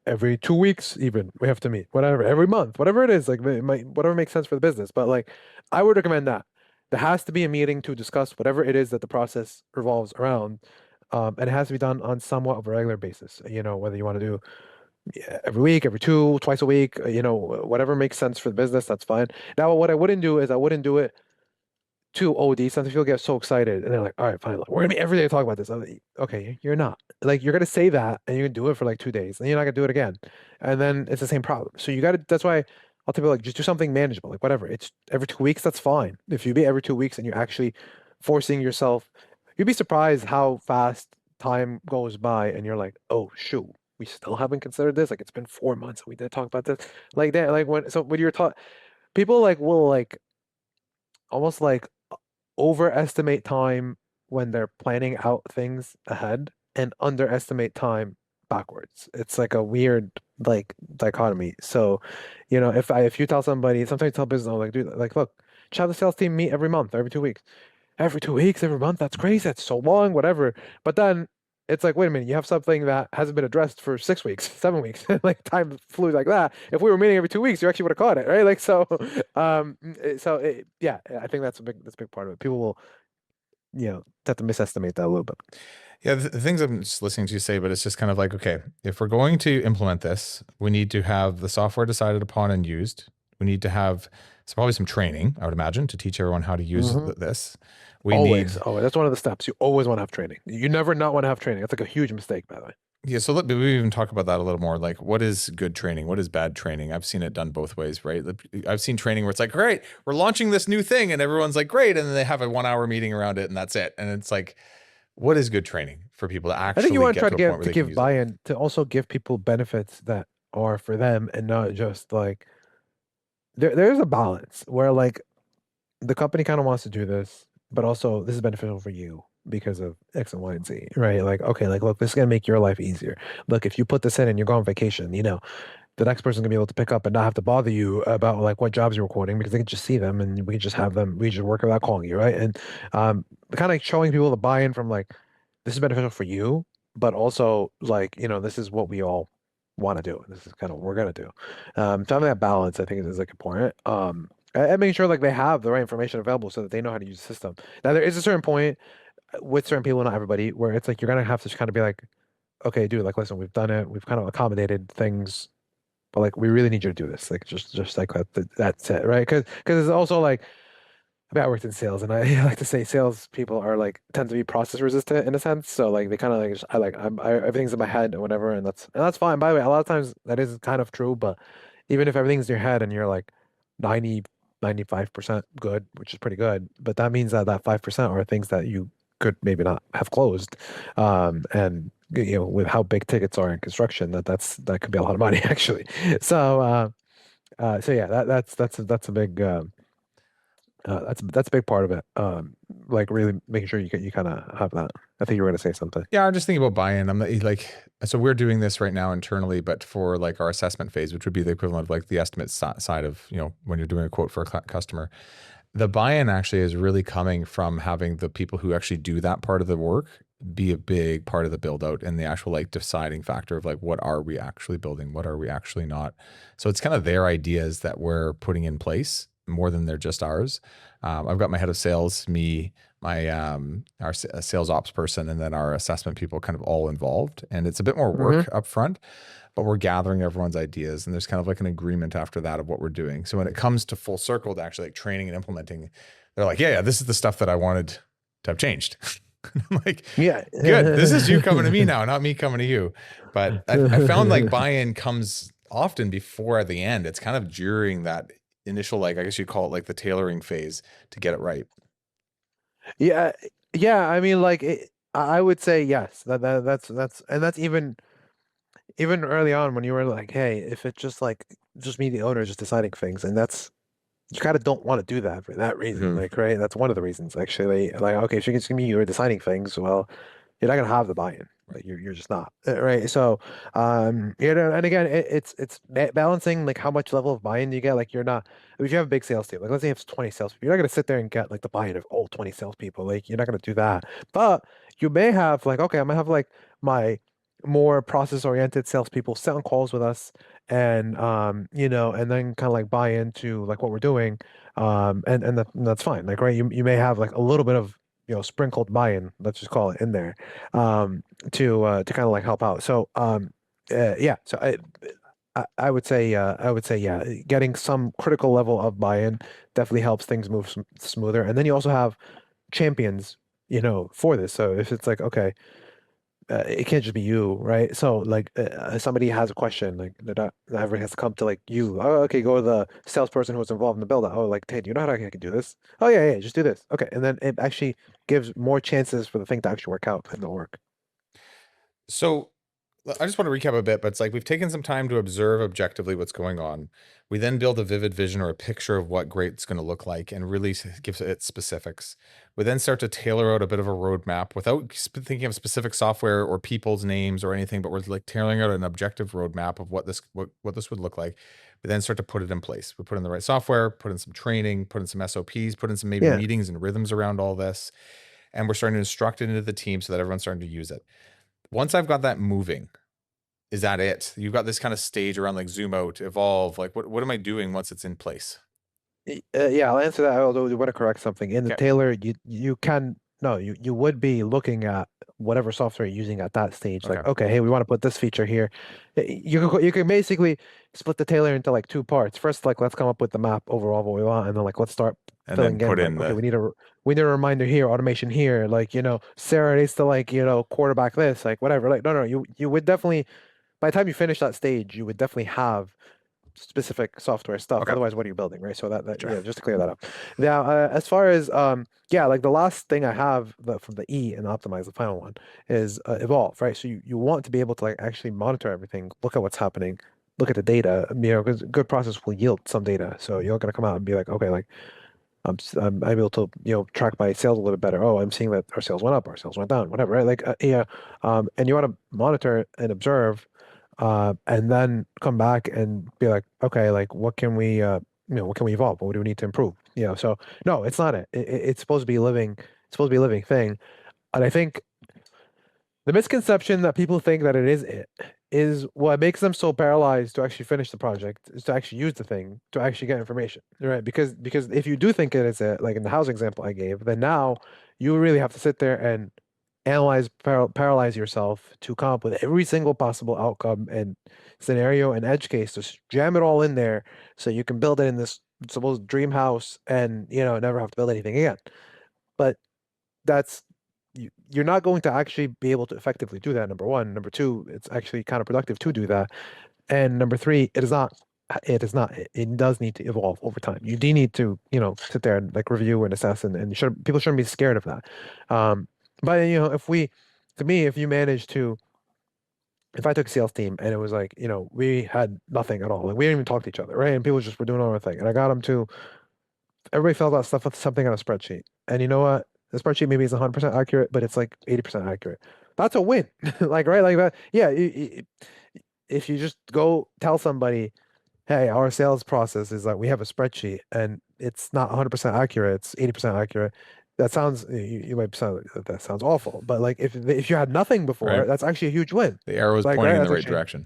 Every 2 weeks even we have to meet. Whatever, every month, whatever it is, like whatever makes sense for the business. But like, I would recommend that there has to be a meeting to discuss whatever it is that the process revolves around, and it has to be done on somewhat of a regular basis. Whether you want to do every week, every twice a week, whatever makes sense for the business, that's fine. Now, what I wouldn't do is I wouldn't do it too OD. Sometimes people get so excited and they're like, all right, fine, we're gonna be every day talking about this. I'm like, okay, you're not. Like you're gonna say that and you're gonna do it for like 2 days, and you're not gonna do it again. And then it's the same problem. So you gotta that's why I'll tell people like just do something manageable, like whatever. It's every 2 weeks, that's fine. If you be every 2 weeks and you're actually forcing yourself, you'd be surprised how fast time goes by and you're like, oh shoot, we still haven't considered this. Like it's been 4 months and we did talk about this. Like that, like when you're taught people like will like almost like overestimate time when they're planning out things ahead and underestimate time backwards. It's like a weird like dichotomy. So, if you tell somebody, sometimes you tell business, I'm like, dude, like, look, just have the sales team meet every month, every 2 weeks. Every 2 weeks, every month, that's crazy. That's so long, whatever. But then it's like, wait a minute, you have something that hasn't been addressed for 6 weeks, 7 weeks. Like time flew like that. If we were meeting every 2 weeks, you actually would have caught it, right? Like so, yeah, I think that's a big part of it. People will, have to misestimate that a little bit. Yeah, the things I'm just listening to you say, but it's just kind of like, okay, if we're going to implement this, we need to have the software decided upon and used. We need to have probably some training, I would imagine, to teach everyone how to use this. Always. That's one of the steps. You always want to have training. You never not want to have training. That's like a huge mistake, by the way. Yeah, so we even talk about that a little more. Like, what is good training? What is bad training? I've seen it done both ways, right? I've seen training where it's like, great, we're launching this new thing, and everyone's like, great, and then they have a 1 hour meeting around it, and that's it. And it's like, what is good training for people to actually? I think you want to try to get give buy-in, to also give people benefits that are for them, and not just like there's a balance where like the company kind of wants to do this, but also this is beneficial for you because of X and Y and Z, right? Like, okay, like, look, this is gonna make your life easier. Look, if you put this in and you go on vacation, the next person's gonna be able to pick up and not have to bother you about like what jobs you're recording, because they can just see them and we just have them, we just work without calling you, right? And kind of showing people the buy-in from like, this is beneficial for you, but also like, this is what we all want to do. This is kind of what we're gonna do. So having that balance, I think is like important. And making sure like they have the right information available so that they know how to use the system. Now there is a certain point with certain people, not everybody, where it's like you're gonna have to kind of be like, okay, dude, like listen, we've done it, we've kind of accommodated things, but like we really need you to do this, like just like that, that's it, right? Because it's also like I mean, I worked in sales, and I like to say sales people are like tend to be process resistant in a sense. So like they kind of like I like everything's in my head or whatever, and that's fine. By the way, a lot of times that is kind of true, but even if everything's in your head and you're like 90, 95% good, which is pretty good, but that means that that 5% are things that you could maybe not have closed. And with how big tickets are in construction, that could be a lot of money actually. So so yeah, that's a big that's a big part of it. Like really making sure you kind of have that. I think you were going to say something. Yeah, I'm just thinking about buy-in. I'm like, so we're doing this right now internally, but for like our assessment phase, which would be the equivalent of like the estimate side of, when you're doing a quote for a customer, the buy-in actually is really coming from having the people who actually do that part of the work be a big part of the build out and the actual like deciding factor of like, what are we actually building? What are we actually not? So it's kind of their ideas that we're putting in place more than they're just ours. I've got my head of sales, me, my our sales ops person, and then our assessment people kind of all involved. And it's a bit more work up front, but we're gathering everyone's ideas, and there's kind of like an agreement after that of what we're doing. So when it comes to full circle to actually like training and implementing, they're like, yeah, this is the stuff that I wanted to have changed. I'm like, Yeah. good. This is you coming to me now, not me coming to you. But I found like buy-in comes often before the end. It's kind of during that initial, like, I guess you call it like the tailoring phase to get it right. Yeah, yeah. I mean, like, I would say yes. That's even early on when you were like, hey, if it's just me, the owner, just deciding things, and that's you kind of don't want to do that for that reason, like, right? That's one of the reasons, actually. Like, okay, if you're gonna me, you're deciding things, well, you're not gonna have the buy-in. Like, you're just not, right? So, and again, it's balancing like how much level of buy-in you get. Like, you're not if you have a big sales team, like let's say you have 20 salespeople, you're not gonna sit there and get like the buy-in of all 20 salespeople. Like, you're not gonna do that. But you may have like, okay, I'm gonna have like my more process-oriented salespeople sit on calls with us and and then kind of like buy into like what we're doing and that's fine, like, right, you may have like a little bit of sprinkled buy-in, let's just call it, in there to kind of like help out. So yeah, so I would say yeah, getting some critical level of buy-in definitely helps things move smoother, and then you also have champions for this. So if it's like, okay, it can't just be you, right? So like somebody has a question, like that everyone has to come to like you. Oh, okay, go to the salesperson who was involved in the build out. Oh, like, hey, do you know how I can do this? Oh yeah, yeah, just do this. Okay, and then it actually gives more chances for the thing to actually work out and to work. So I just want to recap a bit, but it's like we've taken some time to observe objectively what's going on. We then build a vivid vision or a picture of what great's going to look like and really gives it specifics. We then start to tailor out a bit of a roadmap without thinking of specific software or people's names or anything, but we're like tailoring out an objective roadmap of what this would look like. We then start to put it in place. We put in the right software, put in some training, put in some SOPs, put in some maybe Yeah. meetings and rhythms around all this. And we're starting to instruct it into the team so that everyone's starting to use it. Once I've got that moving, is that it? You've got this kind of stage around like zoom out, evolve. Like what am I doing once it's in place? Yeah, I'll answer that. Although you want to correct something in the Okay. tailor, you can no, you would be looking at whatever software you're using at that stage. Like, Okay. okay, hey, we want to put this feature here. You can basically split the tailor into like two parts. First, like, let's come up with the map overall of what we want, and then like let's start And filling then put in. in Like, okay, the, we need a reminder here, automation here. Like, Sarah needs to like quarterback this, like whatever. Like, no, you would definitely, by the time you finish that stage, you would definitely have specific software stuff. okay. Otherwise, what are you building, right? So that Sure. yeah, just to clear that up. Now, as far as yeah, like the last thing I have from the E and optimize, the final one is evolve, right? So you want to be able to like actually monitor everything, look at what's happening, look at the data, because good process will yield some data. So you're gonna come out and be like, okay, like I'm able to track my sales a little bit better. Oh, I'm seeing that our sales went up, our sales went down, whatever, right? Like yeah, and you want to monitor and observe, and then come back and be like, okay, like what can we what can we evolve? What do we need to improve? So no, it's not it's supposed to be living. It's supposed to be a living thing, and I think the misconception that people think that it is what makes them so paralyzed to actually finish the project, is to actually use the thing, to actually get information, right? Because if you do think it is it, like in the housing example I gave, then now you really have to sit there and analyze, paralyze yourself to come up with every single possible outcome and scenario and edge case, to jam it all in there so you can build it in this supposed dream house and, you know, never have to build anything again. But that's, you're not going to actually be able to effectively do that. Number one. Number two, it's actually counterproductive to do that. And number three, it is not. It does need to evolve over time. You do need to, you know, sit there and like review and assess, and people shouldn't be scared of that. But you know, to me, if you manage to, if I took a sales team and it was like, you know, we had nothing at all, like we didn't even talk to each other, right? And people just were doing their own thing, and I got them to, everybody filled out stuff with something on a spreadsheet, and you know what? The spreadsheet maybe is 100% accurate, but it's like 80% accurate. That's a win, like right, like that. Yeah, if you just go tell somebody, hey, our sales process is like we have a spreadsheet and it's not 100% accurate, it's 80% accurate. That sounds, you might sound, that sounds awful, but like if you had nothing before, Right. that's actually a huge win. The arrow is Like, pointing right, in that's the right actually, direction.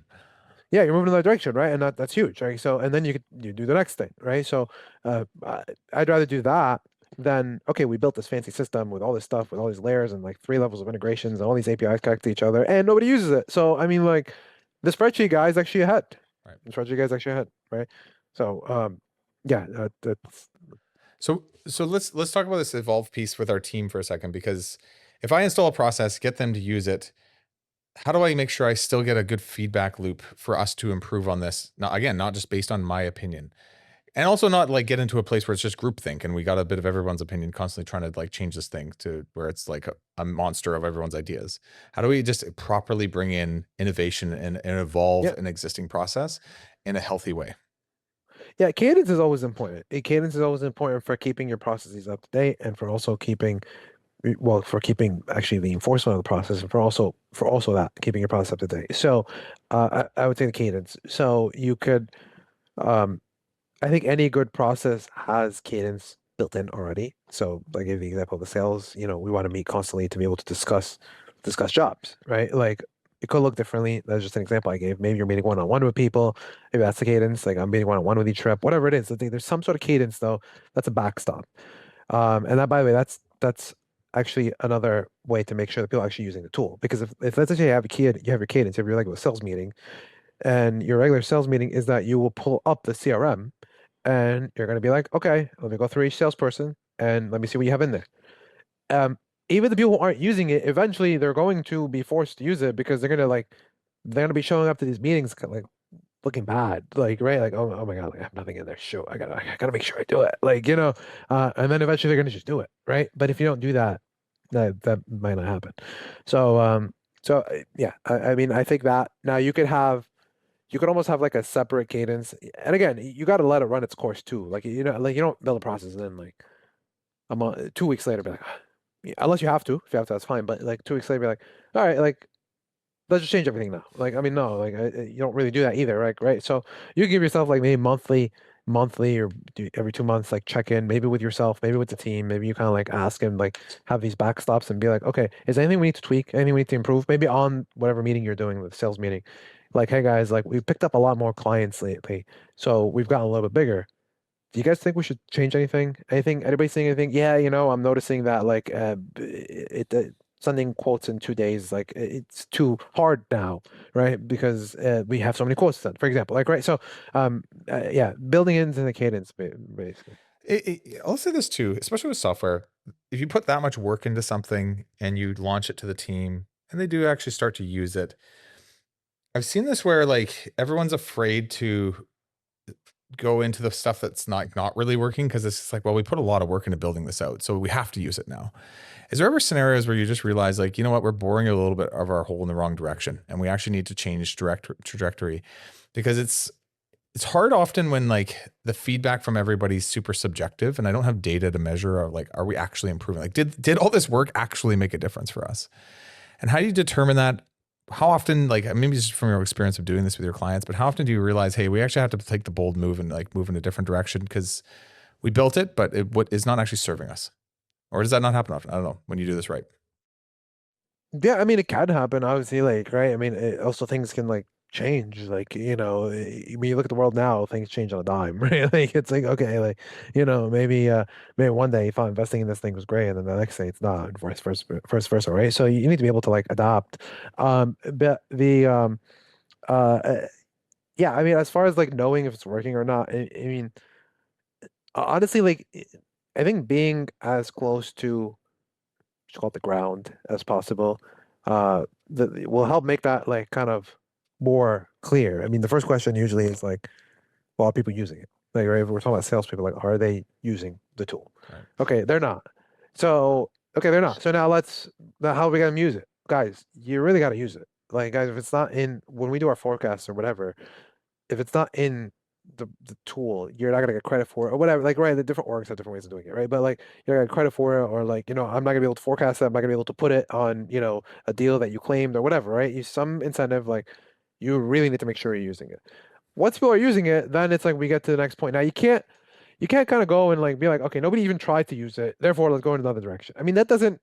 yeah, you're moving in the right direction, right? And that's huge, right? So, and then you do the next thing, right? So, I'd rather do that than, okay, we built this fancy system with all this stuff, with all these layers and like 3 levels of integrations and all these APIs connect to each other, and nobody uses it. So, I mean, like, the spreadsheet guy is actually ahead. Right. The spreadsheet guy is actually ahead, right? So, yeah, that's, So let's talk about this evolve piece with our team for a second, because if I install a process, get them to use it, how do I make sure I still get a good feedback loop for us to improve on this? Now, again, not just based on my opinion, and also not like get into a place where it's just groupthink and we got a bit of everyone's opinion constantly trying to like change this thing to where it's like a monster of everyone's ideas. How do we just properly bring in innovation and evolve yeah. an existing process in a healthy way? Yeah, cadence is always important. Cadence is always important for keeping your processes up to date and for also keeping, well, for keeping actually the enforcement of the process and for also that keeping your process up to date. So, I would say the cadence. So you could, um, I think any good process has cadence built in already. So, like give the example of the sales, you know, we want to meet constantly to be able to discuss jobs, right? Like it could look differently. That's just an example I gave. Maybe you're meeting one-on-one with people. Maybe that's the cadence. Like I'm meeting one-on-one with each rep, whatever it is. I think there's some sort of cadence though. That's a backstop. And that, by the way, that's actually another way to make sure that people are actually using the tool. Because if let's say you have you have your cadence, you have your regular sales meeting, and your regular sales meeting is that you will pull up the CRM and you're going to be like, okay, let me go through each salesperson and let me see what you have in there. Even the people who aren't using it, eventually they're going to be forced to use it because they're gonna be showing up to these meetings like looking bad, like right, like oh my god, like, I have nothing in there. Show I gotta make sure I do it, like you know, and then eventually they're gonna just do it, right? But if you don't do that, that might not happen. Yeah, I mean, I think that now you could almost have like a separate cadence, and again, you got to let it run its course too. Like you know, like you don't build a process and then like 2 weeks later be like, yeah, unless you have to. If you have to, that's fine. But like 2 weeks later, be like, all right, like let's just change everything now. Like I mean, no, like you don't really do that either, right? So you give yourself like maybe monthly or every 2 months, like check in, maybe with yourself, maybe with the team. Maybe you kind of like ask and like have these backstops and be like, okay, is there anything we need to tweak? Anything we need to improve? Maybe on whatever meeting you're doing, the sales meeting. Like, hey guys, like we picked up a lot more clients lately, so we've gotten a little bit bigger. Do you guys think we should change anything? Anything? Anybody saying anything? Yeah, you know, I'm noticing that like sending quotes in 2 days, like it's too hard now, right? Because we have so many quotes sent, for example, like right. So, yeah, building into the cadence, basically. I'll say this too, especially with software. If you put that much work into something and you launch it to the team and they do actually start to use it, I've seen this where like everyone's afraid to go into the stuff that's not really working because it's just like, well, we put a lot of work into building this out, so we have to use it now. Is there ever scenarios where you just realize like, you know what, we're boring a little bit of our hole in the wrong direction and we actually need to change trajectory? Because it's hard often when like the feedback from everybody's super subjective and I don't have data to measure of like, are we actually improving? Like did all this work actually make a difference for us? And how do you determine that? How often, like maybe just from your experience of doing this with your clients, but how often do you realize, hey, we actually have to take the bold move and like move in a different direction because we built it, but what is not actually serving us? Or does that not happen often? I don't know, when you do this right. Yeah, I mean, it can happen, obviously, like, right? I mean, also things can like change, like, you know, when you look at the world now, things change on a dime, right? Like, it's like, okay, like, you know, maybe one day you thought investing in this thing was great, and then the next day it's not, and vice versa, right? So you need to be able to like adapt. But uh, uh, yeah, I mean, as far as like knowing if it's working or not, I mean, honestly, like I think being as close to just call it the ground as possible, will help make that like kind of more clear. I mean, the first question usually is like, well, are people using it? Like, right, if we're talking about salespeople, like, are they using the tool? Right. Okay, they're not. So, okay, they're not. So now how are we gonna use it? Guys, you really gotta use it. Like, guys, if it's not in, when we do our forecasts or whatever, if it's not in the tool, you're not gonna get credit for it or whatever. Like, right, the different orgs have different ways of doing it, right? But like, you're gonna get credit for it, or like, I'm not gonna be able to forecast it. I'm not gonna be able to put it on, a deal that you claimed or whatever, right? You some incentive, like, you really need to make sure you're using it. Once people are using it, then it's like we get to the next point. Now you can't kind of go and like be like, okay, nobody even tried to use it, therefore let's go in another direction. I mean, that doesn't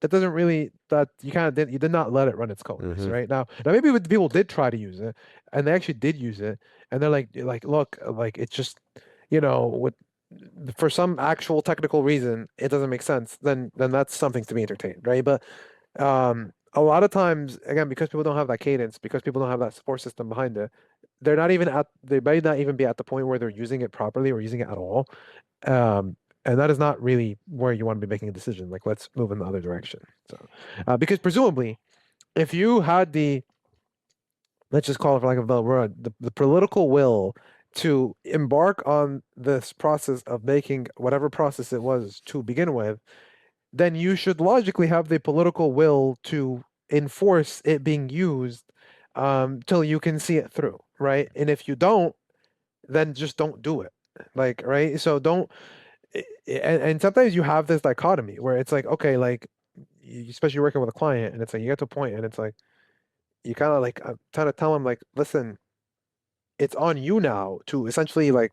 really, that you did not let it run its course, Mhm. right? Now maybe people did try to use it and they actually did use it, and they're like look, like it's just, with for some actual technical reason it doesn't make sense, then that's something to be entertained, right? But a lot of times, again, because people don't have that cadence, because people don't have that support system behind it, they might not even be at the point where they're using it properly or using it at all. And that is not really where you want to be making a decision. Like, let's move in the other direction. So, because presumably, if you had let's just call it for lack of a better word, the political will to embark on this process of making whatever process it was to begin with, then you should logically have the political will to enforce it being used, till you can see it through, right? And if you don't, then just don't do it. Like, right? So don't, and sometimes you have this dichotomy where it's like, okay, like, especially working with a client, and it's like you get to a point and it's like you kind of like, trying to tell them like, listen, it's on you now to essentially like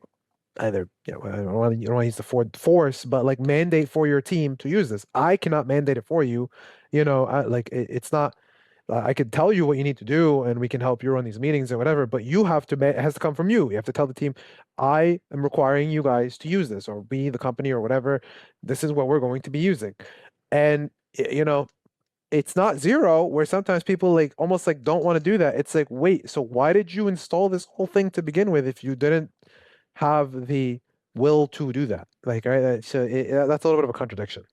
either, I don't want to, you don't want to use the force, but like mandate for your team to use this. I cannot mandate it for you. Like it's not. I could tell you what you need to do, and we can help you run these meetings or whatever. But you have to. It has to come from you. You have to tell the team, I am requiring you guys to use this, or we, the company, or whatever. This is what we're going to be using, and it's not zero. Where sometimes people like almost like don't want to do that. It's like, wait, so why did you install this whole thing to begin with if you didn't have the will to do that? Like, right? So that's a little bit of a contradiction.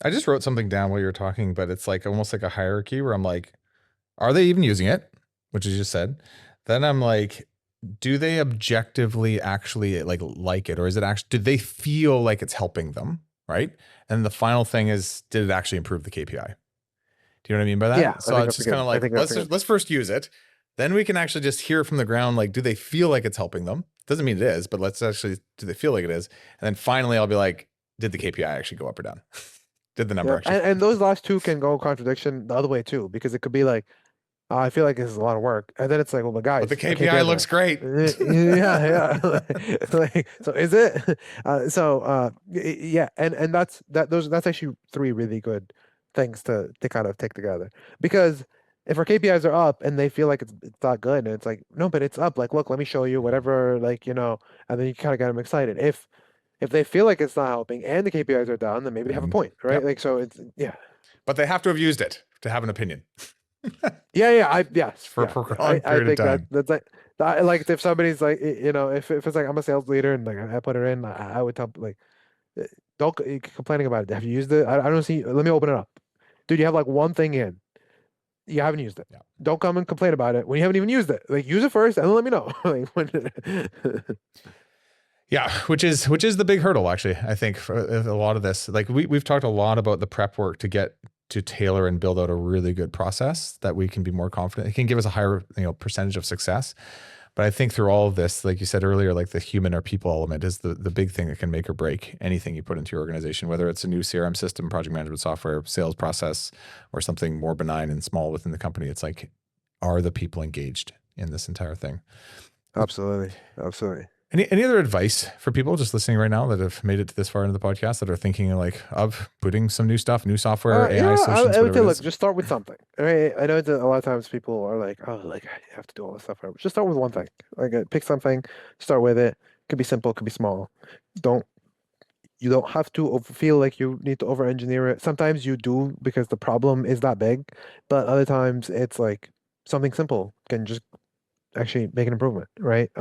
I just wrote something down while you were talking, but it's like almost like a hierarchy where I'm like, are they even using it? Which you just said. Then I'm like, do they objectively actually like it, or is it actually, did they feel like it's helping them? Right. And the final thing is, did it actually improve the KPI? Do you know what I mean by that? Yeah, So it's just kind of like, let's first use it. Then we can actually just hear from the ground, like, do they feel like it's helping them? Doesn't mean it is, but let's actually, do they feel like it is? And then finally I'll be like, did the KPI actually go up or down? Did the number actually? And those last two can go contradiction the other way too, because it could be like, I feel like this is a lot of work, and then it's like, well, but guys, But the KPI looks great. Yeah. Like, so is it? Yeah, and that's actually three really good things to kind of take together, because if our KPIs are up and they feel like it's not good, and it's like, no, but it's up. Like, look, let me show you whatever. Like, and then you kind of get them excited. If they feel like it's not helping and the KPIs are down, then maybe they have a point, right? Yep. Like, so it's, yeah. But they have to have used it to have an opinion. Yes. For a prolonged period of time. That's like if somebody's like, if it's like I'm a sales leader and like I put it in, I would tell like, don't complaining about it. Have you used it? I don't see. Let me open it up, dude. You have like one thing in. You haven't used it. Yeah. Don't come and complain about it when you haven't even used it. Like, use it first and then let me know. Like, Yeah, which is the big hurdle, actually. I think for a lot of this, like we've talked a lot about the prep work to get to tailor and build out a really good process that we can be more confident. It can give us a higher, percentage of success. But I think through all of this, like you said earlier, like the human or people element is the big thing that can make or break anything you put into your organization, whether it's a new CRM system, project management software, sales process, or something more benign and small within the company. It's like, are the people engaged in this entire thing? Absolutely. Any other advice for people just listening right now that have made it to this far into the podcast that are thinking like of putting some new stuff, new software, AI solutions? I would say, look, just start with something. Right? I know that a lot of times people are like, oh, like you have to do all this stuff. Just start with one thing. Like, pick something, start with it. It could be simple, it could be small. You don't have to feel like you need to over engineer it. Sometimes you do because the problem is that big, but other times it's like something simple can just actually make an improvement, right?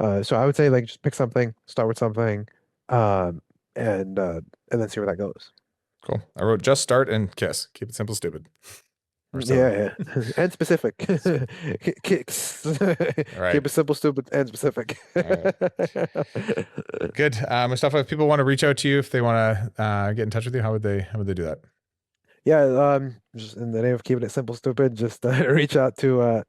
So I would say like just pick something, start with something, and then see where that goes. Cool. I wrote just start and kiss. Keep it simple, stupid. Or so. Yeah, and specific. Kicks. right. Keep it simple, stupid, and specific. Good. Moustafa, if people want to reach out to you, if they want to get in touch with you, how would they do that? Yeah, just in the name of keeping it simple, stupid, just reach out to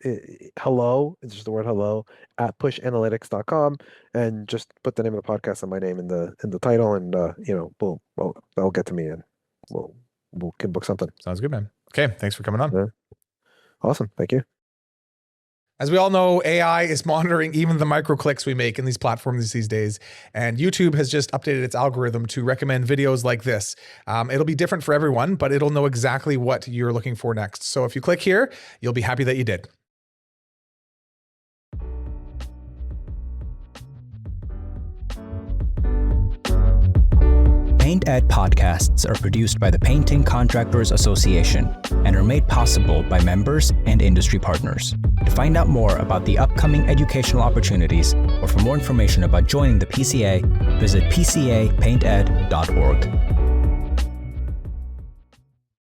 hello, it's just the word hello, at pushanalytics.com, and just put the name of the podcast and my name in the title, and they'll get to me, and we'll can book something. Sounds good, man. Okay, thanks for coming on. Yeah. Awesome. Thank you. As we all know, AI is monitoring even the micro clicks we make in these platforms these days. And YouTube has just updated its algorithm to recommend videos like this. It'll be different for everyone, but it'll know exactly what you're looking for next. So if you click here, you'll be happy that you did. Paint Ed podcasts are produced by the Painting Contractors Association and are made possible by members and industry partners. To find out more about the upcoming educational opportunities or for more information about joining the PCA, visit pcapainted.org.